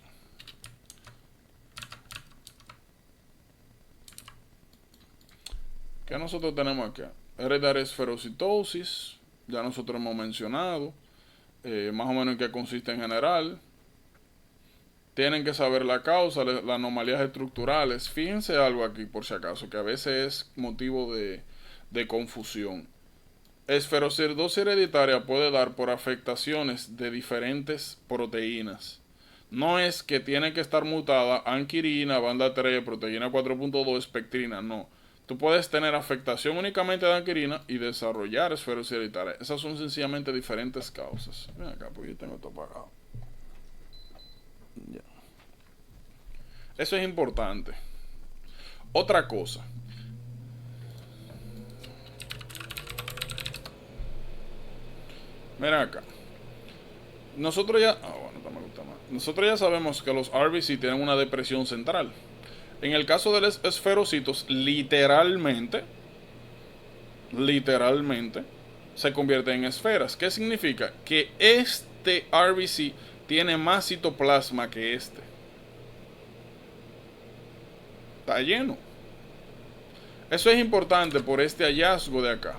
Speaker 1: ¿Qué nosotros tenemos acá? Hereditary esferocitosis, ya nosotros hemos mencionado, más o menos en qué consiste en general. Tienen que saber la causa, las anomalías estructurales. Fíjense algo aquí, por si acaso, que a veces es motivo de confusión. Esferocistosis hereditaria puede dar por afectaciones de diferentes proteínas. No es que tiene que estar mutada anquirina, banda 3, proteína 4.2, espectrina, no. Tú puedes tener afectación únicamente de anquirina y desarrollar esferosis hereditaria. Esas son sencillamente diferentes causas. Ven acá, pues yo tengo esto apagado. Ya. Eso es importante. Otra cosa. Mira acá. Nosotros ya sabemos que los RBC tienen una depresión central. En el caso de los esferocitos, literalmente se convierten en esferas. ¿Qué significa? Que este RBC tiene más citoplasma que este. Está lleno. Eso es importante por este hallazgo de acá.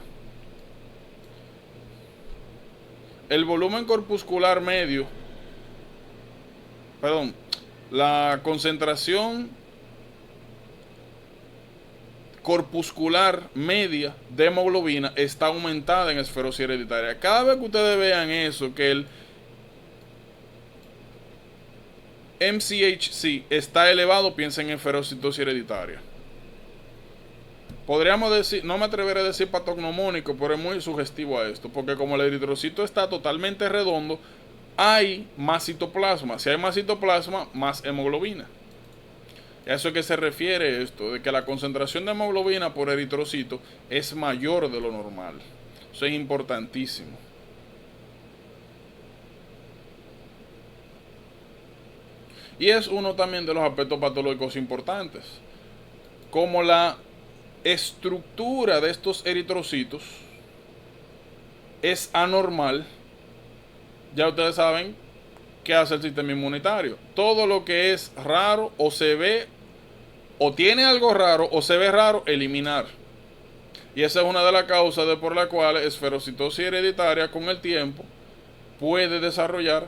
Speaker 1: El volumen corpuscular medio, la concentración corpuscular media de hemoglobina está aumentada en esferosis hereditaria. Cada vez que ustedes vean eso, que el MCHC está elevado, piensen en esferocitosis hereditaria. Podríamos decir, no me atreveré a decir patognomónico, pero es muy sugestivo a esto, porque como el eritrocito está totalmente redondo, hay más citoplasma. Si hay más citoplasma, más hemoglobina. ¿Y a eso es que se refiere esto? De que la concentración de hemoglobina por eritrocito es mayor de lo normal. Eso es importantísimo. Y es uno también de los aspectos patológicos importantes. Como la estructura de estos eritrocitos es anormal, ya ustedes saben qué hace el sistema inmunitario. Todo lo que es raro o se ve o tiene algo raro o se ve raro, eliminar. Y esa es una de las causas por la cual esferocitosis hereditaria con el tiempo puede desarrollar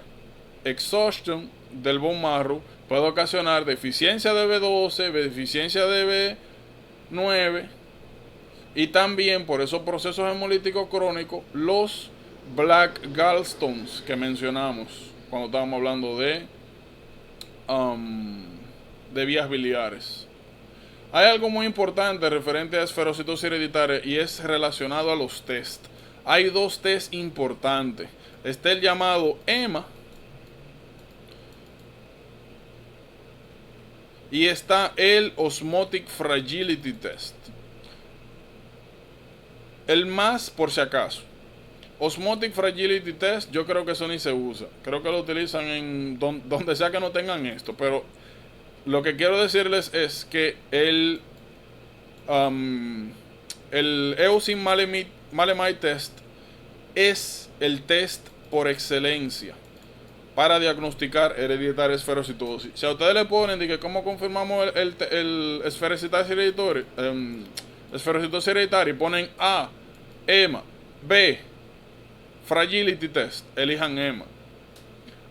Speaker 1: exhaustion del bone marrow, puede ocasionar deficiencia de B12, deficiencia de B9 y también por esos procesos hemolíticos crónicos los black gallstones que mencionamos cuando estábamos hablando de vías biliares. Hay algo muy importante referente a esferocitosis hereditaria y es relacionado a los test. Hay dos test importantes. Está el llamado EMA y está el Osmotic Fragility Test. El más, por si acaso, Osmotic Fragility Test, yo creo que eso ni se usa. Creo que lo utilizan en donde sea que no tengan esto. Pero lo que quiero decirles es que el Eosin Maleimide Test es el test por excelencia para diagnosticar hereditaria esferocitosis. Si a ustedes le ponen de que cómo confirmamos el esferocitosis hereditaria y ponen A, EMA, B, Fragility Test, elijan EMA.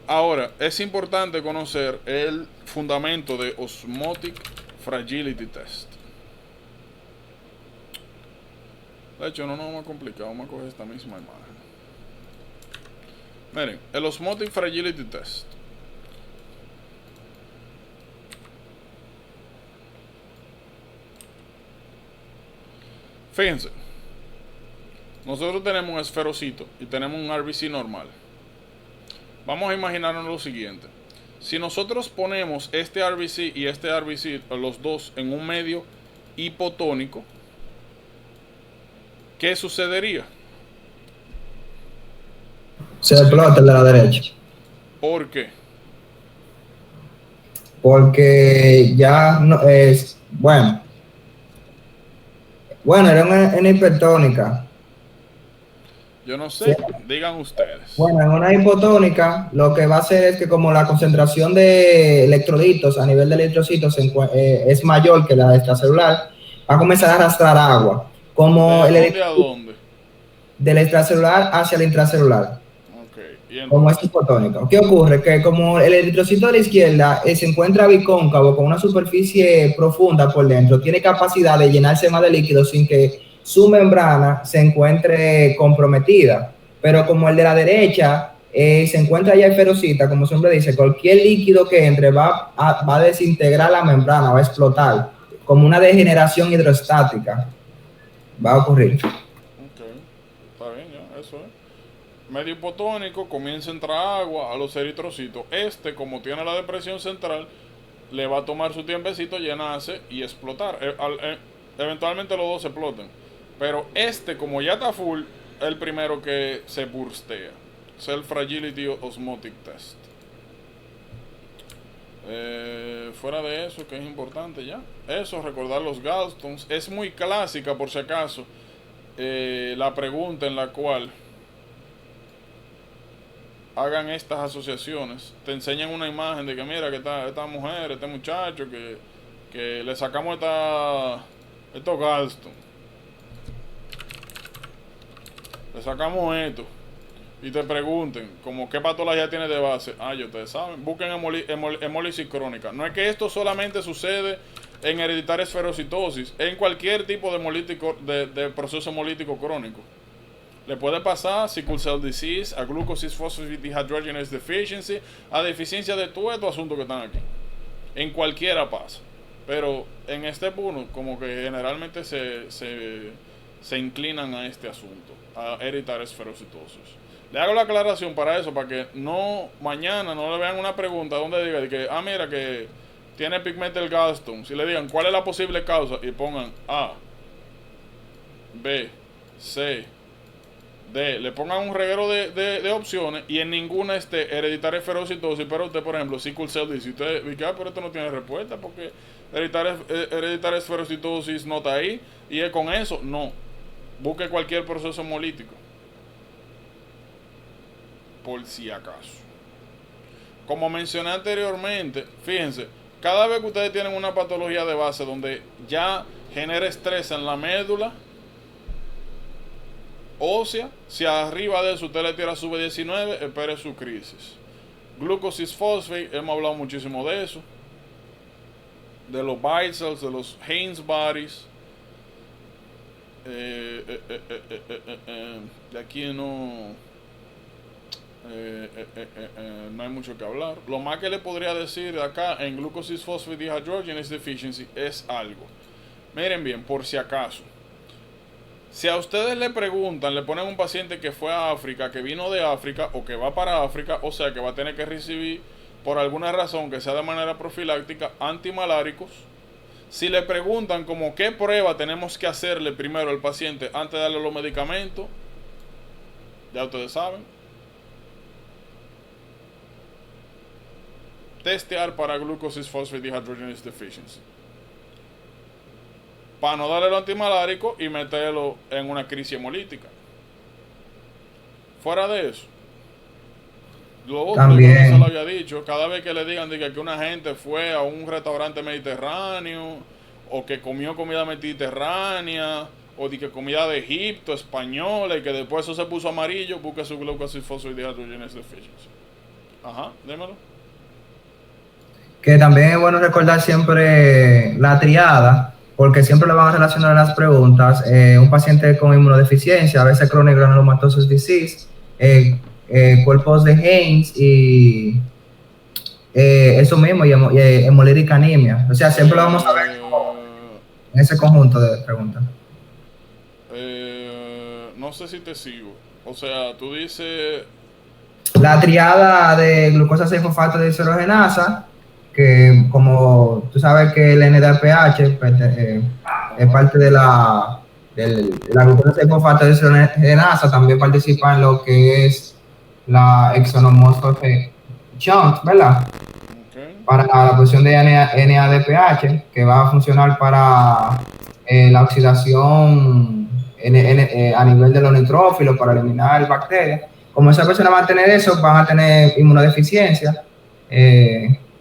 Speaker 1: Ahora, es importante conocer el fundamento de Osmotic Fragility Test. De hecho, no vamos a complicar, vamos a coger esta misma imagen. Miren, el Osmotic Fragility Test. Fíjense, nosotros tenemos un esferocito y tenemos un RBC normal. Vamos a imaginarnos lo siguiente. Si nosotros ponemos este RBC y este RBC, los dos, en un medio hipotónico, ¿qué sucedería?
Speaker 6: Se explota el de la derecha.
Speaker 1: ¿Por qué?
Speaker 6: Porque ya no es, bueno, era una hipertónica.
Speaker 1: Yo no sé,
Speaker 6: Sí.
Speaker 1: Digan ustedes.
Speaker 6: Bueno, en una hipotónica lo que va a hacer es que como la concentración de electrolitos a nivel de eritrocitos es mayor que la extracelular, va a comenzar a arrastrar agua. como
Speaker 1: ¿De a dónde?
Speaker 6: Del extracelular hacia el intracelular.
Speaker 1: Okay.
Speaker 6: Como es hipotónico. ¿Qué ocurre? Que como el eritrocito de la izquierda se encuentra bicóncavo con una superficie profunda por dentro, tiene capacidad de llenarse más de líquido sin que su membrana se encuentre comprometida. Pero como el de la derecha se encuentra ya esferocita, como siempre dice, cualquier líquido que entre va a desintegrar la membrana, va a explotar, como una degeneración hidrostática va a ocurrir.
Speaker 1: Está bien, ya, eso es. Medio hipotónico, comienza a entrar agua a los eritrocitos. Como tiene la depresión central, le va a tomar su tiempecito llenarse y explotar. Eventualmente los dos explotan. Pero como ya está full, es el primero que se burstea. Self Fragility Osmotic Test. Fuera de eso, que es importante ya. Eso, recordar los gallstones. Es muy clásica, por si acaso, la pregunta en la cual hagan estas asociaciones. Te enseñan una imagen de que mira que esta mujer, este muchacho, que le sacamos estos gallstones. Le sacamos esto. Y te pregunten, como qué patología tiene de base. Ya ustedes saben. Busquen hemólisis crónica. No es que esto solamente sucede en hereditaria esferocitosis. En cualquier tipo de proceso hemolítico crónico. Le puede pasar sickle cell disease, a glucose phosphate dehydrogenase deficiency, a deficiencia de todos estos asuntos que están aquí. En cualquiera pasa. Pero en este punto, como que generalmente se inclinan a este asunto, a hereditaria esferocitosis. Le hago la aclaración para eso, para que mañana no le vean una pregunta donde diga que, mira que tiene pigmental gallstone. Si le digan cuál es la posible causa y pongan A, B, C, D, le pongan un reguero de opciones y en ninguna esté hereditaria esferocitosis, pero usted, por ejemplo, sickle cell dice, usted dice, pero esto no tiene respuesta porque hereditaria esferocitosis no está ahí, y es con eso, no. Busque cualquier proceso hemolítico. Por si acaso. Como mencioné anteriormente, fíjense, cada vez que ustedes tienen una patología de base donde ya genera estrés en la médula ósea, si arriba de eso usted le tira su B19, espere su crisis. Glucose phosphate, hemos hablado muchísimo de eso. De los bile cells, de los Haynes bodies. De aquí no hay mucho que hablar. Lo más que le podría decir de acá en glucose phosphate dehydrogenase deficiency es algo. Miren bien, por si acaso, si a ustedes le preguntan, le ponen un paciente que fue a África, que vino de África o que va para África, o sea que va a tener que recibir por alguna razón que sea de manera profiláctica antimaláricos. Si le preguntan como qué prueba tenemos que hacerle primero al paciente antes de darle los medicamentos, ya ustedes saben. Testear para glucose phosphate dehydrogenase deficiency. Para no darle lo antimalárico y meterlo en una crisis hemolítica. Fuera de eso, lo otro
Speaker 6: también,
Speaker 1: que se lo había dicho, cada vez que le digan que una gente fue a un restaurante mediterráneo, o que comió comida mediterránea, o de que comida de Egipto, española, y que después eso se puso amarillo, busque su glucose phosphate dehydrogenase deficiency. Ajá, démelo.
Speaker 6: Que también es bueno recordar siempre la triada, porque siempre le van a relacionar las preguntas. Un paciente con inmunodeficiencia, a veces chronic granulomatosis disease, cuerpos de Haynes y eso mismo, y hemolítica anemia. O sea, siempre lo vamos a ver en ese conjunto de preguntas.
Speaker 1: No sé si te sigo. O sea, tú dices...
Speaker 6: La triada de glucosa 6-fosfato de deshidrogenasa, que como tú sabes que el NADPH es parte de la glucosa 6-fosfato de deshidrogenasa, también participa en lo que es la exonomosphate shunt, ¿verdad? Okay. Para la producción de NADPH, que va a funcionar para la oxidación a nivel de los neutrófilos, para eliminar bacterias. Como esa persona va a tener eso, van a tener inmunodeficiencia,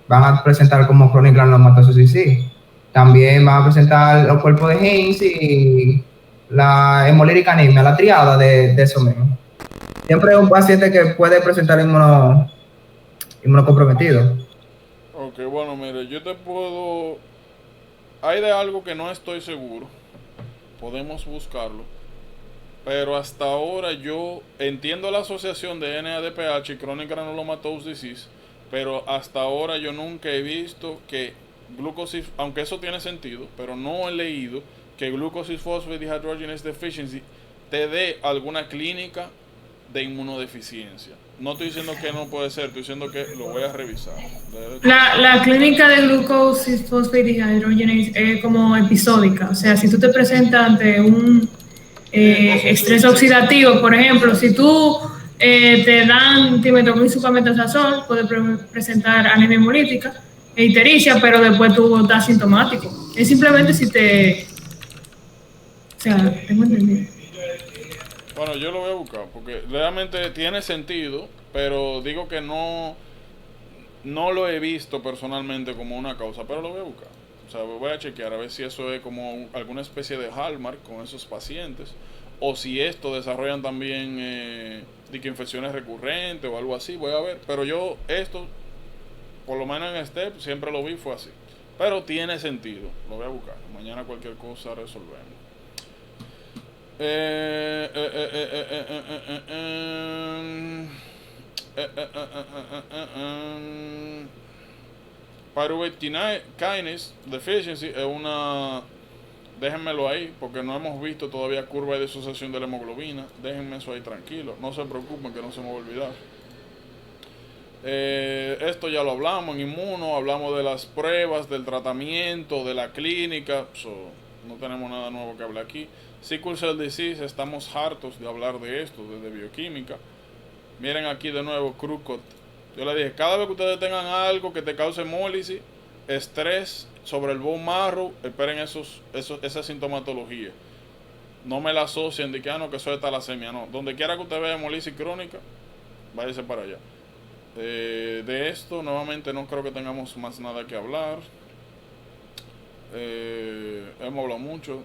Speaker 6: van a presentar como chronic granulomatosis disease. También van a presentar los cuerpos de Haynes la hemolítica anemia, la triada de eso mismo. Siempre es un paciente que puede presentar inmunocomprometido.
Speaker 1: Ok, bueno, mire, yo te puedo... Hay de algo que no estoy seguro. Podemos buscarlo. Pero hasta ahora yo entiendo la asociación de NADPH y Chronic Granulomatous Disease, pero hasta ahora yo nunca he visto que glucose, aunque eso tiene sentido, pero no he leído que glucose phosphate dehydrogenase deficiency te dé alguna clínica de inmunodeficiencia. No estoy diciendo que no puede ser, estoy diciendo que lo voy a revisar.
Speaker 3: La clínica de glucose phosphate dehydrogenase es como episódica. O sea, si tú te presentas ante un estrés oxidativo, por ejemplo, si tú te dan timetomil sucametazazol, puedes presentar anemia hemolítica e ictericia, pero después tú estás sintomático. Es simplemente si te... O sea, tengo entendido.
Speaker 1: Bueno, yo lo voy a buscar porque realmente tiene sentido, pero digo que no lo he visto personalmente como una causa, pero lo voy a buscar. O sea, voy a chequear a ver si eso es como alguna especie de hallmark con esos pacientes, o si esto desarrollan también de que infecciones recurrentes o algo así, voy a ver. Pero yo esto, por lo menos en STEP, siempre lo vi, fue así. Pero tiene sentido, lo voy a buscar. Mañana cualquier cosa resolvemos. Pyruvate kinase deficiency es una... Déjenmelo ahí, porque no hemos visto todavía curva de disociación de la hemoglobina. Déjenme eso ahí tranquilo. No se preocupen que no se me va a olvidar. Esto ya lo hablamos en inmuno. Hablamos de las pruebas, del tratamiento, de la clínica. No tenemos nada nuevo que hablar aquí. Sickle Cell Disease, estamos hartos de hablar de esto, de bioquímica. Miren aquí de nuevo, Krukot. Yo le dije, cada vez que ustedes tengan algo que te cause hemólisis, estrés sobre el bone marrow, esperen esa sintomatología. No me la asocien de que, que eso es talasemia, no. Donde quiera que usted vea hemólisis crónica, váyase para allá. De esto, nuevamente, no creo que tengamos más nada que hablar. Hemos hablado mucho.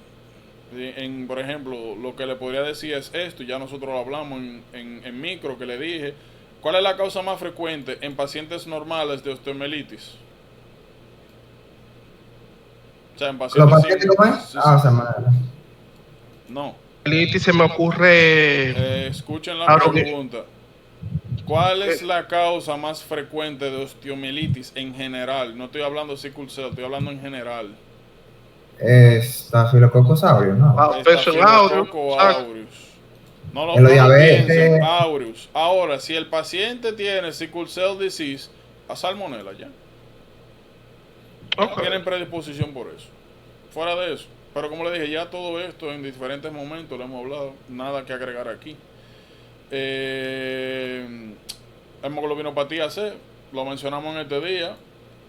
Speaker 1: Por ejemplo, lo que le podría decir es esto, ya nosotros lo hablamos en micro, que le dije, ¿cuál es la causa más frecuente en pacientes normales de osteomielitis? O sea, en pacientes...
Speaker 6: ¿Los pacientes cómo es?
Speaker 1: No.
Speaker 5: Osteomielitis se me ocurre...
Speaker 1: Escuchen la pregunta. ¿Cuál es la causa más frecuente de osteomielitis en general? No estoy hablando de sickle cell, estoy hablando en general.
Speaker 6: Staphylococcus aureus, ¿no?
Speaker 1: Staphylococcus aureus. No lo piensen, aureus. Ahora, si el paciente tiene sickle cell disease, a salmonella ya. Okay. Tienen predisposición por eso. Fuera de eso. Pero como le dije, ya todo esto en diferentes momentos lo hemos hablado. Nada que agregar aquí. Hemoglobinopatía C, lo mencionamos en este día.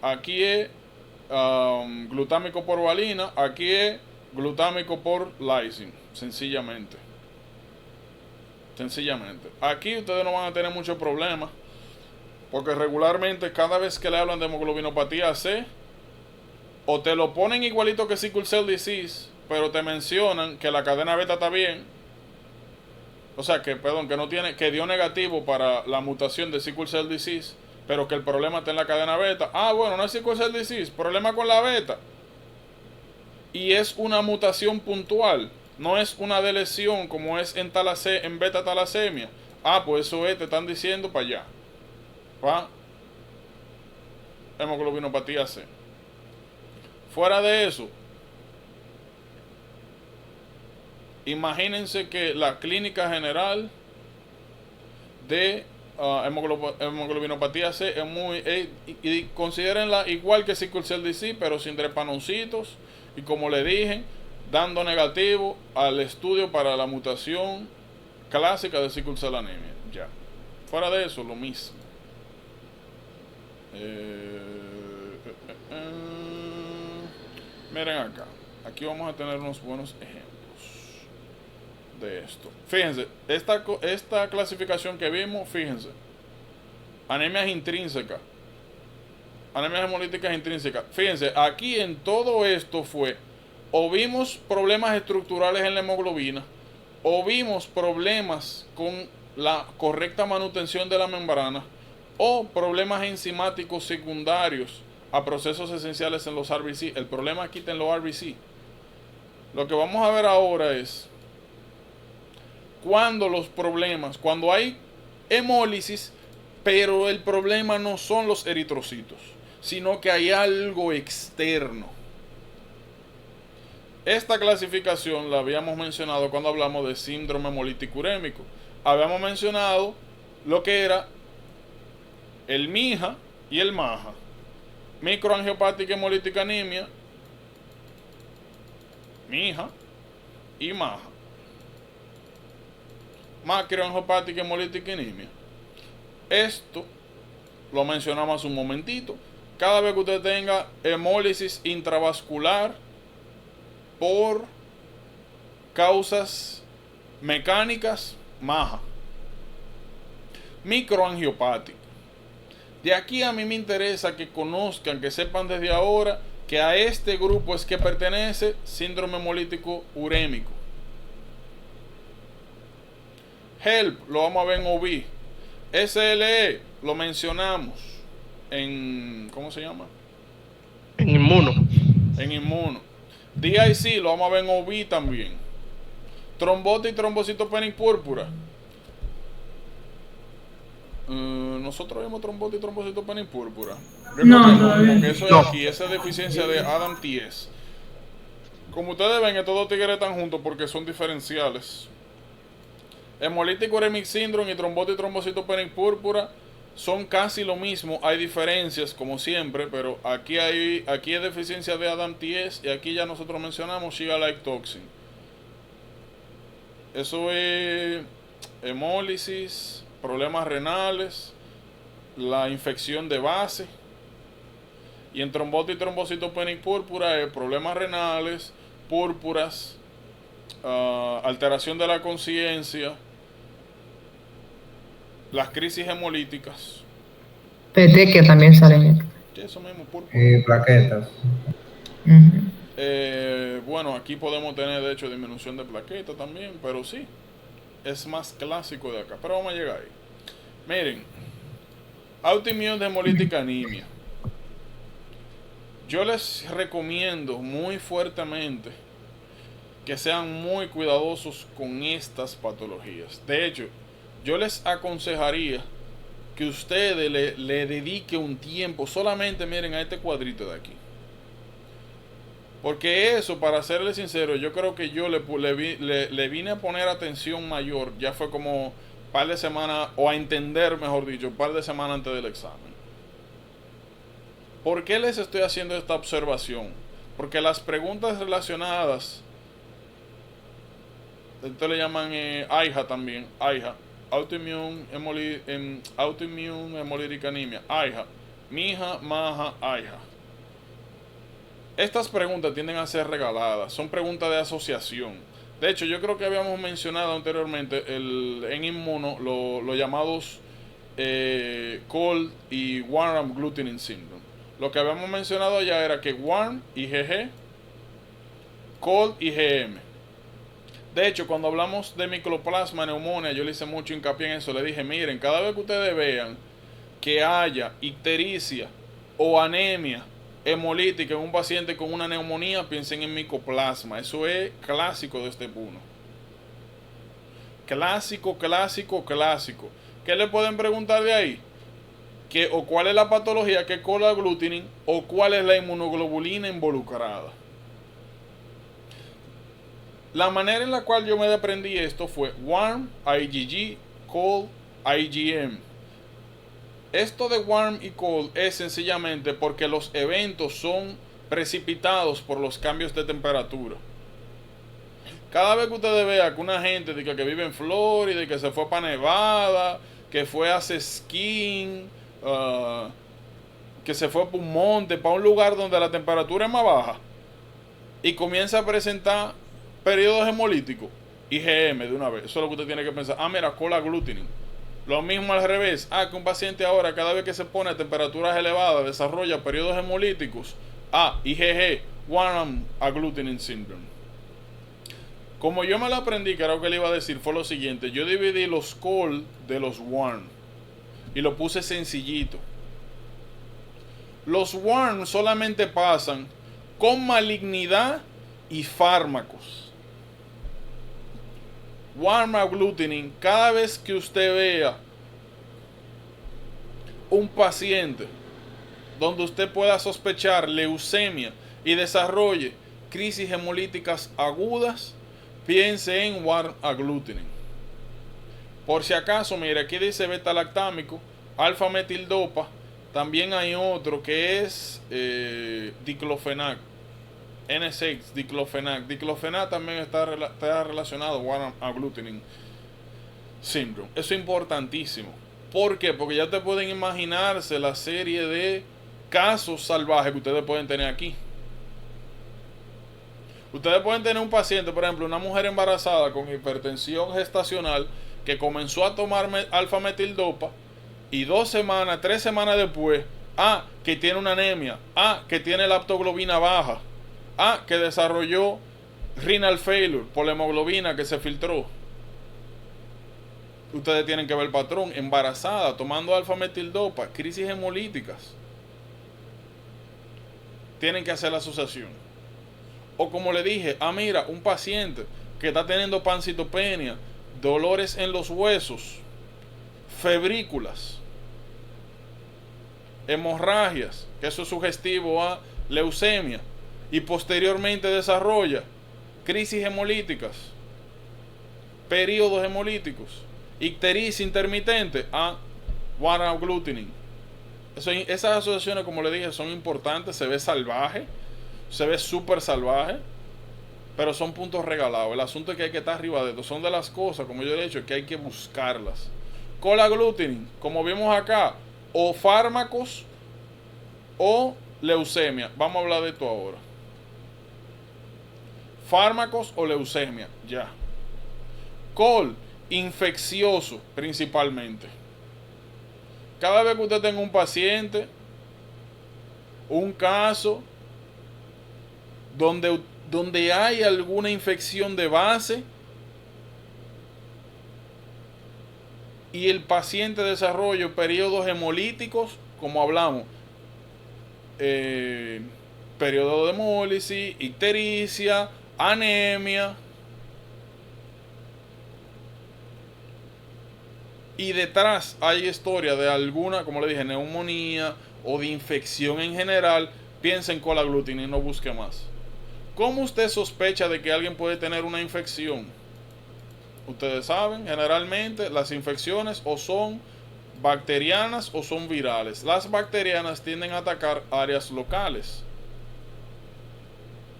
Speaker 1: Aquí es glutámico por valina, aquí es glutámico por lysine, sencillamente. Aquí ustedes no van a tener muchos problemas, porque regularmente cada vez que le hablan de hemoglobinopatía C, o te lo ponen igualito que sickle cell disease, pero te mencionan que la cadena beta está bien. O sea, que no tiene, que dio negativo para la mutación de sickle cell disease, pero que el problema está en la cadena beta. Bueno, no es sickle cell disease, problema con la beta. Y es una mutación puntual, no es una deleción como es en beta talasemia. Pues eso te están diciendo para allá. Hemoglobinopatía C. Fuera de eso, imagínense que la clínica general de hemoglobinopatía C es muy... y considérenla igual que sickle cell disease, pero sin drepanocitos. Y como le dije, dando negativo al estudio para la mutación clásica de sickle cell anemia. Ya. Fuera de eso, lo mismo. Miren acá. Aquí vamos a tener unos buenos ejemplos de esto. Fíjense, esta clasificación que vimos, fíjense. Anemias intrínsecas. Anemias hemolíticas intrínsecas. Fíjense, aquí en todo esto fue o vimos problemas estructurales en la hemoglobina, o vimos problemas con la correcta manutención de la membrana, o problemas enzimáticos secundarios a procesos esenciales en los RBC. El problema aquí está en los RBC. Lo que vamos a ver ahora es cuando hay hemólisis, pero el problema no son los eritrocitos, sino que hay algo externo. Esta clasificación la habíamos mencionado cuando hablamos de síndrome hemolítico urémico. Habíamos mencionado lo que era el MIHA y el MAHA. Microangiopática hemolítica anemia, MIHA y MAHA. Macroangiopática hemolítica anemia. Esto lo mencionamos hace un momentito. Cada vez que usted tenga hemólisis intravascular por causas mecánicas, MAHA. Microangiopática. De aquí a mí me interesa que conozcan, que sepan desde ahora que a este grupo es que pertenece síndrome hemolítico urémico. HELP lo vamos a ver en OB. SLE lo mencionamos en, ¿cómo se llama?
Speaker 5: En inmuno.
Speaker 1: En inmuno. DIC lo vamos a ver en OB también. Trombosis y trombocitopenia púrpura. Nosotros vemos trombosis y trombocitopenia púrpura.
Speaker 3: No, todavía.
Speaker 1: Porque eso es aquí, esa es deficiencia de ADAM-TS. Como ustedes ven, estos dos tigres están juntos porque son diferenciales. Hemolítico uremic syndrome y trombosis y trombocitopenia púrpura son casi lo mismo. Hay diferencias como siempre, pero aquí hay deficiencia de ADAM-TS y aquí ya nosotros mencionamos Shiga-like toxin. Eso es hemólisis, problemas renales, la infección de base. Y en trombosis y trombocitopenia púrpura es problemas renales, púrpuras, alteración de la conciencia, las crisis hemolíticas.
Speaker 2: Petequia también salen.
Speaker 1: ¿Qué es eso mismo? Púrpura.
Speaker 6: Plaquetas.
Speaker 1: Bueno, aquí podemos tener de hecho disminución de plaquetas también, pero sí, es más clásico de acá. Pero vamos a llegar ahí. Miren, autoinmune hemolítica anemia. Yo les recomiendo muy fuertemente que sean muy cuidadosos con estas patologías. De hecho, yo les aconsejaría que ustedes le dedique un tiempo, solamente miren a este cuadrito de aquí. Porque eso, para serles sincero, yo creo que yo le vine a poner atención mayor, ya fue como un par de semanas, o a entender, mejor dicho, un par de semanas antes del examen. ¿Por qué les estoy haciendo esta observación? Porque las preguntas relacionadas, esto le llaman AIHA también, AIHA, autoimmune hemolítica anemia, AIHA, MIHA, MAHA, AIHA. Estas preguntas tienden a ser regaladas, son preguntas de asociación. De hecho, yo creo que habíamos mencionado anteriormente en inmuno los llamados COLD y warm agglutinin syndrome. Lo que habíamos mencionado allá era que warm, IgG, COLD y GM. De hecho, cuando hablamos de micoplasma neumonía, yo le hice mucho hincapié en eso. Le dije, miren, cada vez que ustedes vean que haya ictericia o anemia hemolítica en un paciente con una neumonía, piensen en micoplasma. Eso es clásico de este 1. Clásico, clásico, clásico. ¿Qué le pueden preguntar de ahí? O cuál es la patología, que es cold agglutinin, o cuál es la inmunoglobulina involucrada. La manera en la cual yo me aprendí esto fue warm, IgG, cold, IgM. Esto de warm y cold es sencillamente porque los eventos son precipitados por los cambios de temperatura. Cada vez que ustedes vean que una gente que vive en Florida y que se fue para Nevada, que fue a hacer skiing, que se fue para un monte, para un lugar donde la temperatura es más baja, y comienza a presentar periodos hemolíticos, IgM de una vez. Eso es lo que usted tiene que pensar. Mira, cold agglutinin. Lo mismo al revés. Que un paciente ahora, cada vez que se pone a temperaturas elevadas, desarrolla periodos hemolíticos. IgG, warm agglutinin syndrome. Como yo me lo aprendí, que era lo que le iba a decir, fue lo siguiente. Yo dividí los cold de los warm y lo puse sencillito. Los warm solamente pasan con malignidad y fármacos. Warm agglutinin, cada vez que usted vea un paciente donde usted pueda sospechar leucemia y desarrolle crisis hemolíticas agudas, piense en warm agglutinin. Por si acaso, mire, aquí dice beta-lactámico, alfa-metildopa. También hay otro que es diclofenac, N6, diclofenac. Diclofenac también está relacionado a warm agglutinin syndrome. Eso es importantísimo. ¿Por qué? Porque ya te pueden imaginarse la serie de casos salvajes que ustedes pueden tener aquí. Ustedes pueden tener un paciente, por ejemplo, una mujer embarazada con hipertensión gestacional que comenzó a tomar alfa-metildopa y 2 semanas, 3 semanas después, que tiene una anemia, que tiene la aptoglobina baja, que desarrolló renal failure por la hemoglobina que se filtró. Ustedes tienen que ver el patrón. Embarazada, tomando alfa-metildopa, crisis hemolíticas. Tienen que hacer la asociación. O como le dije, mira, un paciente que está teniendo pancitopenia, dolores en los huesos, febrículas, hemorragias, que eso es sugestivo a leucemia, y posteriormente desarrolla crisis hemolíticas, periodos hemolíticos, ictericia intermitente, warm agglutinin. Esas asociaciones, como le dije, son importantes. Se ve salvaje, se ve súper salvaje, pero son puntos regalados. El asunto es que hay que estar arriba de esto. Son de las cosas, como yo he dicho, que hay que buscarlas. Cold agglutinin, como vimos acá, o fármacos o leucemia. Vamos a hablar de esto ahora. Fármacos o leucemia, ya. Cold, infeccioso principalmente. Cada vez que usted tenga un paciente, un caso donde hay alguna infección de base y el paciente desarrolla periodos hemolíticos, como hablamos, periodo de hemólisis, ictericia, anemia, y detrás hay historia de alguna, como le dije, neumonía o de infección en general, piensa en cold agglutinin y no busque más. ¿Cómo usted sospecha de que alguien puede tener una infección? Ustedes saben, generalmente las infecciones o son bacterianas o son virales. Las bacterianas tienden a atacar áreas locales.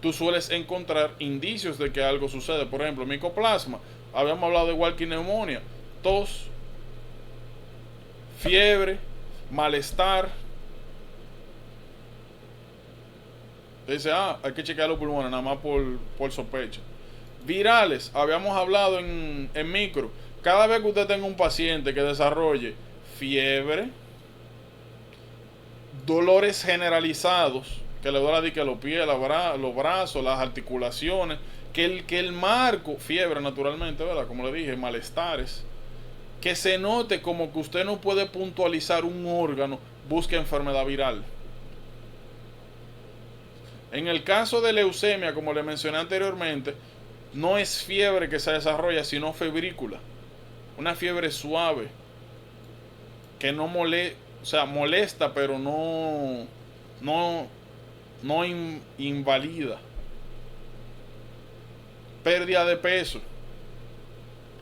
Speaker 1: Tú sueles encontrar indicios de que algo sucede. Por ejemplo, micoplasma. Habíamos hablado de walking pneumonia. Tos, fiebre, malestar. Dice, hay que chequear los pulmones nada más por sospecha. Virales, habíamos hablado en micro. Cada vez que usted tenga un paciente que desarrolle fiebre, dolores generalizados, que le duela los pies, los brazos, las articulaciones, que el marco, fiebre naturalmente, ¿verdad? Como le dije, malestares, que se note como que usted no puede puntualizar un órgano, busque enfermedad viral. En el caso de leucemia, como le mencioné anteriormente, no es fiebre que se desarrolla, sino febrícula. Una fiebre suave, que no molesta, pero no invalida. Pérdida de peso,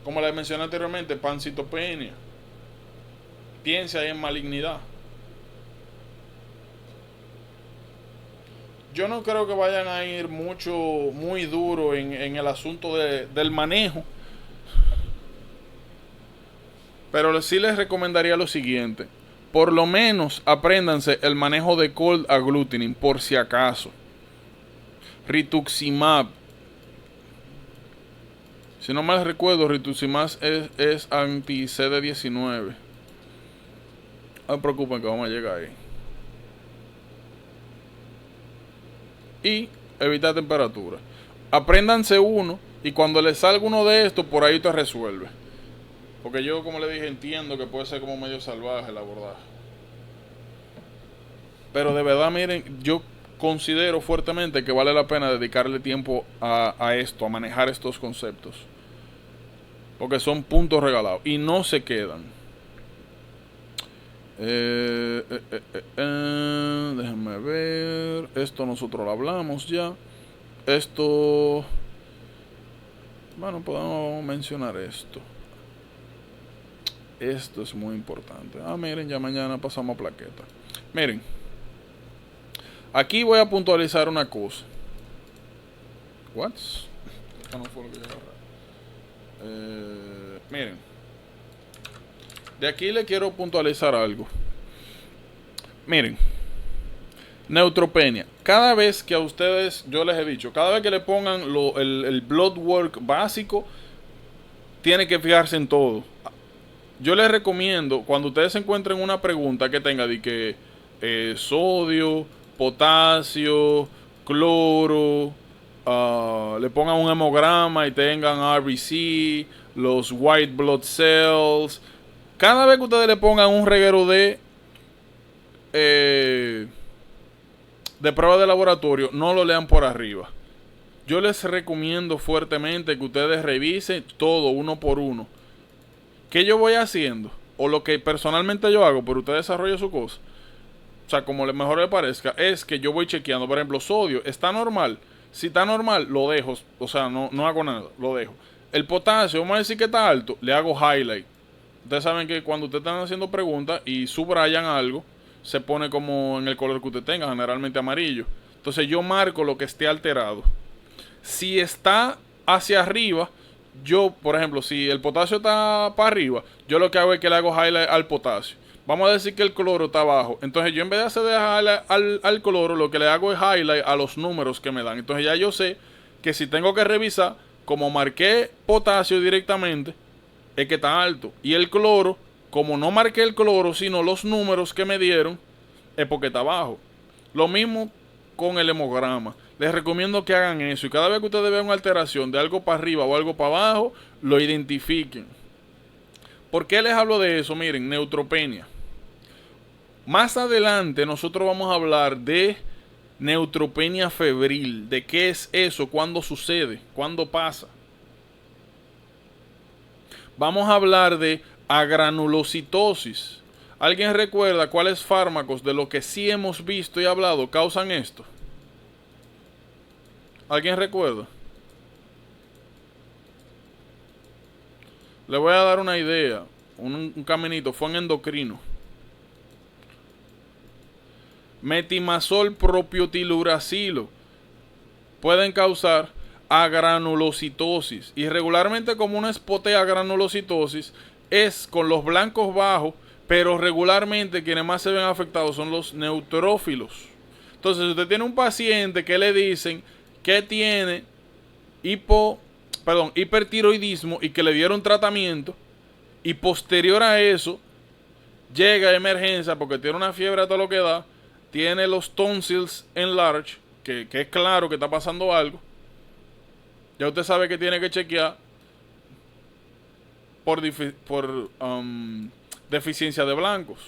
Speaker 1: como le mencioné anteriormente, pancitopenia. Piense ahí en malignidad. Yo no creo que vayan a ir muy duro en el asunto del manejo. Pero sí les recomendaría lo siguiente. Por lo menos apréndanse el manejo de cold agglutinin, por si acaso. Rituximab. Si no mal recuerdo, rituximab es anti-CD19. No se preocupen que vamos a llegar ahí. y evitar temperatura. Apréndanse uno y cuando les salga uno de estos, por ahí te resuelve. Porque yo, como le dije, entiendo que puede ser como medio salvaje el abordaje. Pero de verdad, miren, yo considero fuertemente que vale la pena dedicarle tiempo a esto, a manejar estos conceptos. Porque son puntos regalados y no se quedan. Déjenme ver. Esto nosotros lo hablamos ya. Esto... Bueno, podemos mencionar esto. Esto es muy importante. Miren, ya mañana pasamos a plaqueta. Miren. Aquí voy a puntualizar una cosa. What? No fue lo que yo agarré. Miren. De aquí le quiero puntualizar algo. Miren. Neutropenia. Cada vez que a ustedes, yo les he dicho, cada vez que le pongan el blood work básico, tiene que fijarse en todo. Yo les recomiendo, cuando ustedes encuentren una pregunta que tenga de que sodio, potasio, cloro, le pongan un hemograma y tengan RBC, los white blood cells. Cada vez que ustedes le pongan un reguero de prueba de laboratorio, no lo lean por arriba. Yo les recomiendo fuertemente que ustedes revisen todo uno por uno. ¿Qué yo voy haciendo? O lo que personalmente yo hago, pero usted desarrolla su cosa. O sea, como mejor le parezca, es que yo voy chequeando. Por ejemplo, sodio, ¿está normal? Si está normal, lo dejo. O sea, no hago nada, lo dejo. El potasio, vamos a decir que está alto, le hago highlight. Ustedes saben que cuando ustedes están haciendo preguntas y subrayan algo, se pone como en el color que usted tenga, generalmente amarillo. Entonces yo marco lo que esté alterado. Si está hacia arriba, yo, por ejemplo, si el potasio está para arriba, yo lo que hago es que le hago highlight al potasio. Vamos a decir que el cloro está abajo. Entonces yo en vez de hacer highlight al cloro, lo que le hago es highlight a los números que me dan. Entonces ya yo sé que si tengo que revisar, como marqué potasio directamente, es que está alto. Y el cloro, como no marqué el cloro, sino los números que me dieron, es porque está bajo. Lo mismo con el hemograma. Les recomiendo que hagan eso. Y cada vez que ustedes vean una alteración de algo para arriba o algo para abajo, lo identifiquen. ¿Por qué les hablo de eso? Miren, neutropenia. Más adelante nosotros vamos a hablar de neutropenia febril. ¿De qué es eso? ¿Cuándo sucede? ¿Cuándo pasa? Vamos a hablar de agranulocitosis. ¿Alguien recuerda cuáles fármacos de lo que sí hemos visto y hablado causan esto? ¿Alguien recuerda? Le voy a dar una idea, un caminito. Fue en endocrino. Metimazol propiotiluracilo pueden causar agranulocitosis. Y regularmente, como una espotea agranulocitosis, es con los blancos bajos, pero regularmente quienes más se ven afectados son los neutrófilos. Entonces, si usted tiene un paciente que le dicen que tiene hipertiroidismo y que le dieron tratamiento, y posterior a eso llega a emergencia porque tiene una fiebre a todo lo que da, tiene los tonsils enlarged, que es claro que está pasando algo, ya usted sabe que tiene que chequear por deficiencia de blancos,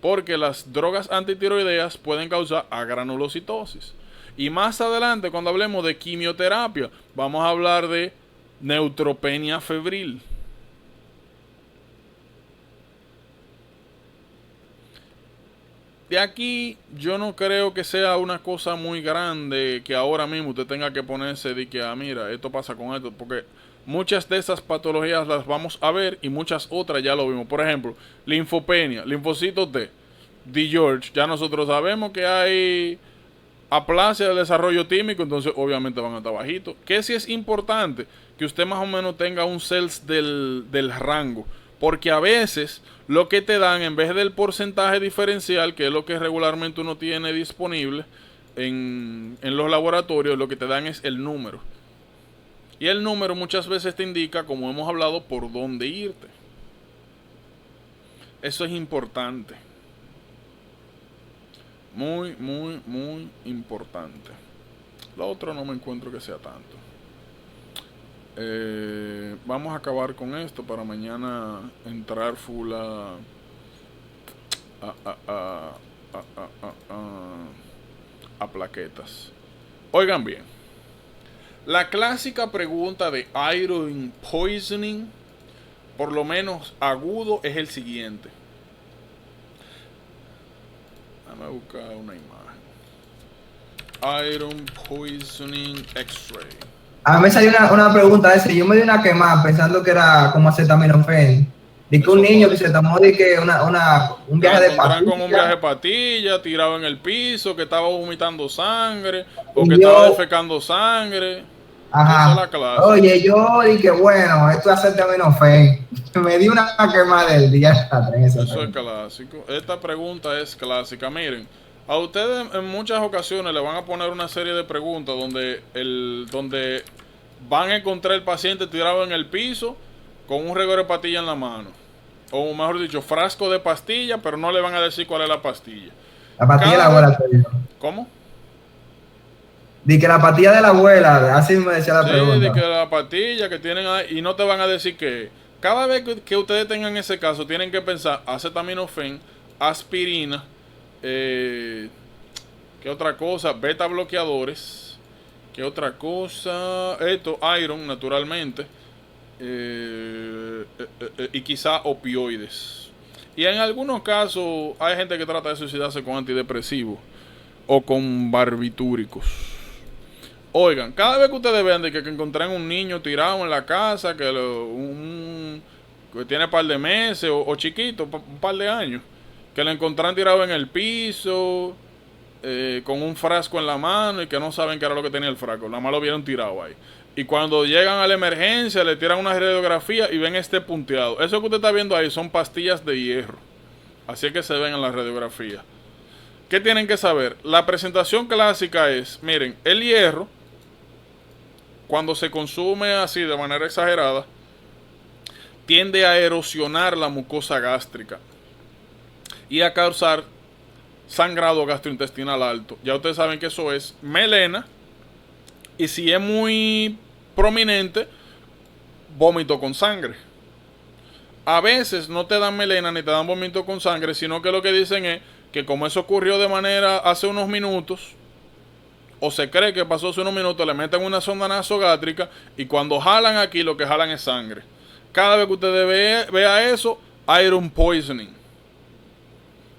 Speaker 1: porque las drogas antitiroideas pueden causar agranulocitosis. Y más adelante, cuando hablemos de quimioterapia, vamos a hablar de neutropenia febril. De aquí, yo no creo que sea una cosa muy grande que ahora mismo usted tenga que ponerse de que, mira, esto pasa con esto, porque muchas de esas patologías las vamos a ver y muchas otras ya lo vimos. Por ejemplo, linfopenia, linfocitos T, George, ya nosotros sabemos que hay aplasia del desarrollo tímico, entonces obviamente van a estar bajitos. Que sí es importante que usted más o menos tenga un CELS del rango, porque a veces lo que te dan, en vez del porcentaje diferencial, que es lo que regularmente uno tiene disponible en los laboratorios, lo que te dan es el número. Y el número muchas veces te indica, como hemos hablado, por dónde irte. Eso es importante. Muy, muy, muy importante. Lo otro no me encuentro que sea tanto. Vamos a acabar con esto para mañana entrar full a plaquetas. Oigan bien, la clásica pregunta de iron poisoning, por lo menos agudo, es el siguiente. Déjame buscar una imagen. Iron poisoning X-ray.
Speaker 6: A mí me salió una pregunta de ese. Yo me di una quemada pensando que era como acetaminofén. De que un niño que se tomó de que un viaje de
Speaker 1: patilla. Con un viaje de patilla, tirado en el piso, que estaba vomitando sangre, o que estaba defecando sangre.
Speaker 6: Ajá. Esa es la clase. Oye, yo dije, bueno, esto es acetaminofén. Me di una quemada del día.
Speaker 1: Eso es clásico. Esta pregunta es clásica. Miren, a ustedes en muchas ocasiones le van a poner una serie de preguntas donde van a encontrar el paciente tirado en el piso con un regor de patilla en la mano. O mejor dicho, frasco de pastilla, pero no le van a decir cuál es la pastilla.
Speaker 6: La pastilla de la abuela.
Speaker 1: ¿Cómo?
Speaker 6: Di que la pastilla de la abuela, así me decía la pregunta.
Speaker 1: Sí, di que la pastilla que tienen ahí, y no te van a decir que cada vez que ustedes tengan ese caso, tienen que pensar acetaminofén, aspirina, ¿qué otra cosa? Beta bloqueadores, ¿qué otra cosa? Esto, iron, naturalmente. Y quizá opioides. Y en algunos casos hay gente que trata de suicidarse con antidepresivos o con barbitúricos. Oigan, cada vez que ustedes vean de que encuentran un niño tirado en la casa, que tiene un par de meses o chiquito, un par de años, que lo encuentran tirado en el piso, con un frasco en la mano y que no saben qué era lo que tenía el frasco, nada más lo vieron tirado ahí. Y cuando llegan a la emergencia le tiran una radiografía y ven este punteado. Eso que usted está viendo ahí son pastillas de hierro. Así es que se ven en la radiografía. ¿Qué tienen que saber? La presentación clásica es, miren, el hierro, cuando se consume así de manera exagerada, tiende a erosionar la mucosa gástrica y a causar sangrado gastrointestinal alto. Ya ustedes saben que eso es melena. Y si es muy prominente, vómito con sangre. A veces no te dan melena ni te dan vómito con sangre, sino que lo que dicen es que como eso ocurrió de manera hace unos minutos, o se cree que pasó hace unos minutos, le meten una sonda nasogástrica y cuando jalan aquí, lo que jalan es sangre. Cada vez que usted vea eso, iron poisoning.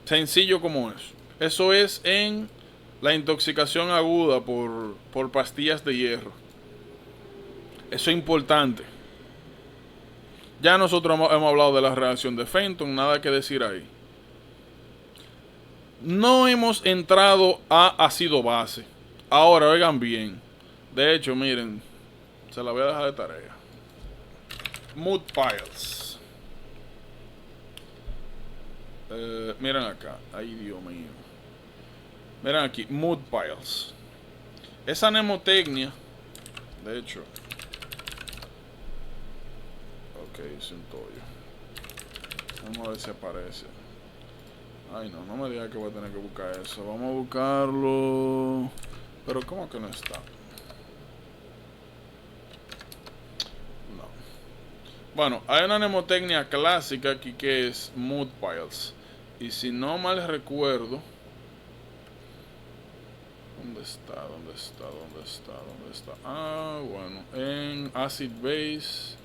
Speaker 1: Sencillo como eso. Eso es en la intoxicación aguda por pastillas de hierro. Eso es importante. Ya nosotros hemos hablado de la reacción de Fenton, nada que decir ahí. No hemos entrado a ácido base. Ahora, oigan bien. De hecho, miren, se la voy a dejar de tarea. Mood piles. Miren acá. Ay, Dios mío. Miren aquí, mood piles. Esa mnemotecnia, de hecho. Ok, es un tollo. Vamos a ver si aparece. Ay, no me diga que voy a tener que buscar eso. Vamos a buscarlo. Pero ¿cómo que no está? No. Bueno, hay una mnemotecnia clásica aquí que es mood piles. Y si no mal recuerdo, ¿dónde está? Ah, bueno, en acid base.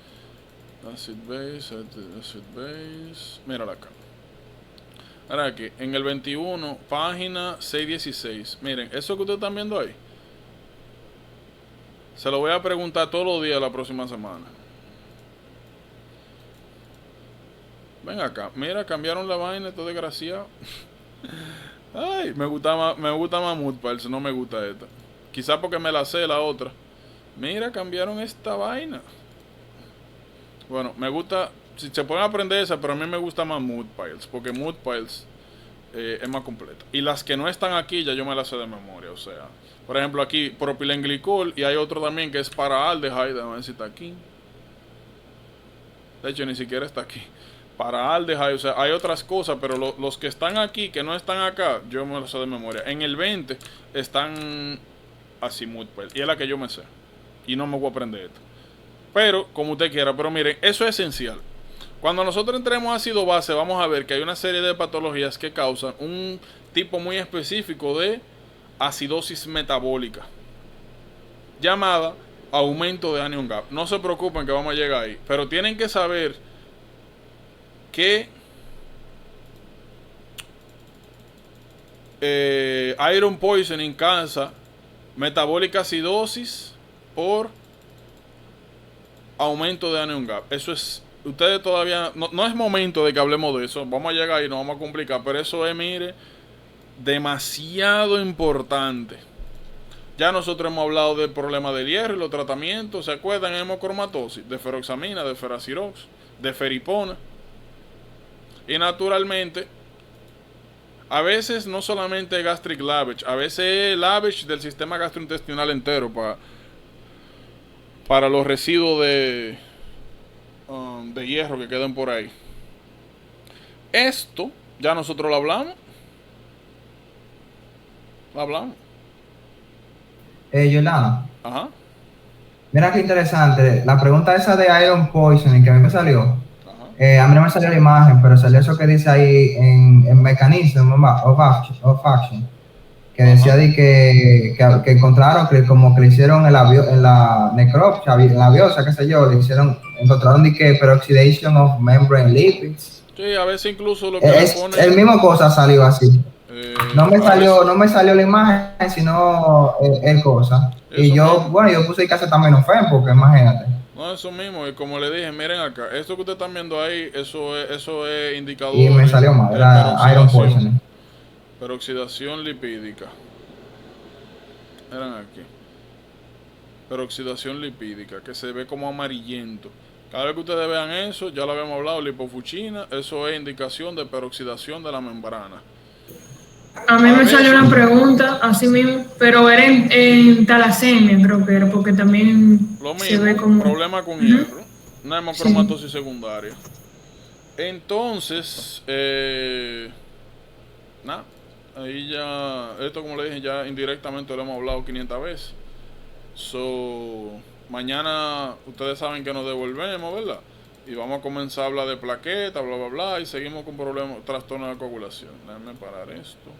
Speaker 1: Mírala acá. Ahora aquí, en el 21, página 616. Miren, eso que ustedes están viendo ahí, se lo voy a preguntar todos los días la próxima semana. Ven acá, mira, cambiaron la vaina, esto desgraciado. Ay, me gusta más Mood Piles, no me gusta esta. Quizás porque me la sé la otra. Mira, cambiaron esta vaina. Bueno, me gusta, si se pueden aprender esa, pero a mí me gusta más Mood Piles, porque Mood Piles es más completa. Y las que no están aquí ya yo me las sé de memoria, o sea, por ejemplo aquí propilenglicol y hay otro también que es para aldehyde, a ver si está aquí. De hecho ni siquiera está aquí. para aldehyde, o sea, hay otras cosas, pero los que están aquí, que no están acá, yo me los sé de memoria. En el 20 están azimut, pues, y es la que yo me sé. Y no me voy a aprender esto. Pero, como usted quiera, pero miren, eso es esencial. Cuando nosotros entremos a ácido base, vamos a ver que hay una serie de patologías que causan un tipo muy específico de acidosis metabólica, llamada aumento de anion gap. No se preocupen que vamos a llegar ahí, pero tienen que saber que iron poisoning causa metabólica acidosis por aumento de anion gap. Eso es, ustedes todavía, no es momento de que hablemos de eso, vamos a llegar ahí, no vamos a complicar, pero eso es, mire, demasiado importante. Ya nosotros hemos hablado del problema del hierro y los tratamientos, ¿se acuerdan? Hemocromatosis, de feroxamina, de feracirox, de feripona. Y naturalmente, a veces no solamente gastric lavage, a veces lavage del sistema gastrointestinal entero para los residuos de hierro que quedan por ahí. Esto, ya nosotros lo hablamos. Lo hablamos.
Speaker 6: Yolanda,
Speaker 1: Ajá.
Speaker 6: mira qué interesante. La pregunta esa de iron poisoning que a mí me salió. A mí no me salió la imagen, pero salió eso que dice ahí en Mechanism of Action, que decía de que encontraron que como que le hicieron en la necropsia, en la biopsia, qué sé yo, encontraron de que peroxidation of membrane lipids.
Speaker 1: Sí, a veces incluso lo que le ponen,
Speaker 6: el mismo cosa salió así. No me salió la imagen, sino el cosa. Y yo, mismo. Bueno, yo puse que acetaminofén, porque imagínate.
Speaker 1: No, eso mismo, y como le dije, miren acá, esto que ustedes están viendo ahí, eso es indicador.
Speaker 6: Y me salió mal, era iron poisoning.
Speaker 1: Peroxidación lipídica. Miren aquí. Peroxidación lipídica, que se ve como amarillento. Cada vez que ustedes vean eso, ya lo habíamos hablado, lipofuchina, eso es indicación de peroxidación de la membrana.
Speaker 3: A mí me salió una pregunta así mismo, pero era en talasemia, creo que era, porque también
Speaker 1: lo mismo,
Speaker 3: se ve como
Speaker 1: problema con hierro, una hemocromatosis secundaria. Entonces, nada, ahí ya, esto como le dije, ya indirectamente lo hemos hablado 500 veces. Mañana ustedes saben que nos devolvemos, ¿verdad? Y vamos a comenzar a hablar de plaquetas, bla, bla, bla, y seguimos con problemas, trastornos de coagulación. Déjenme parar esto.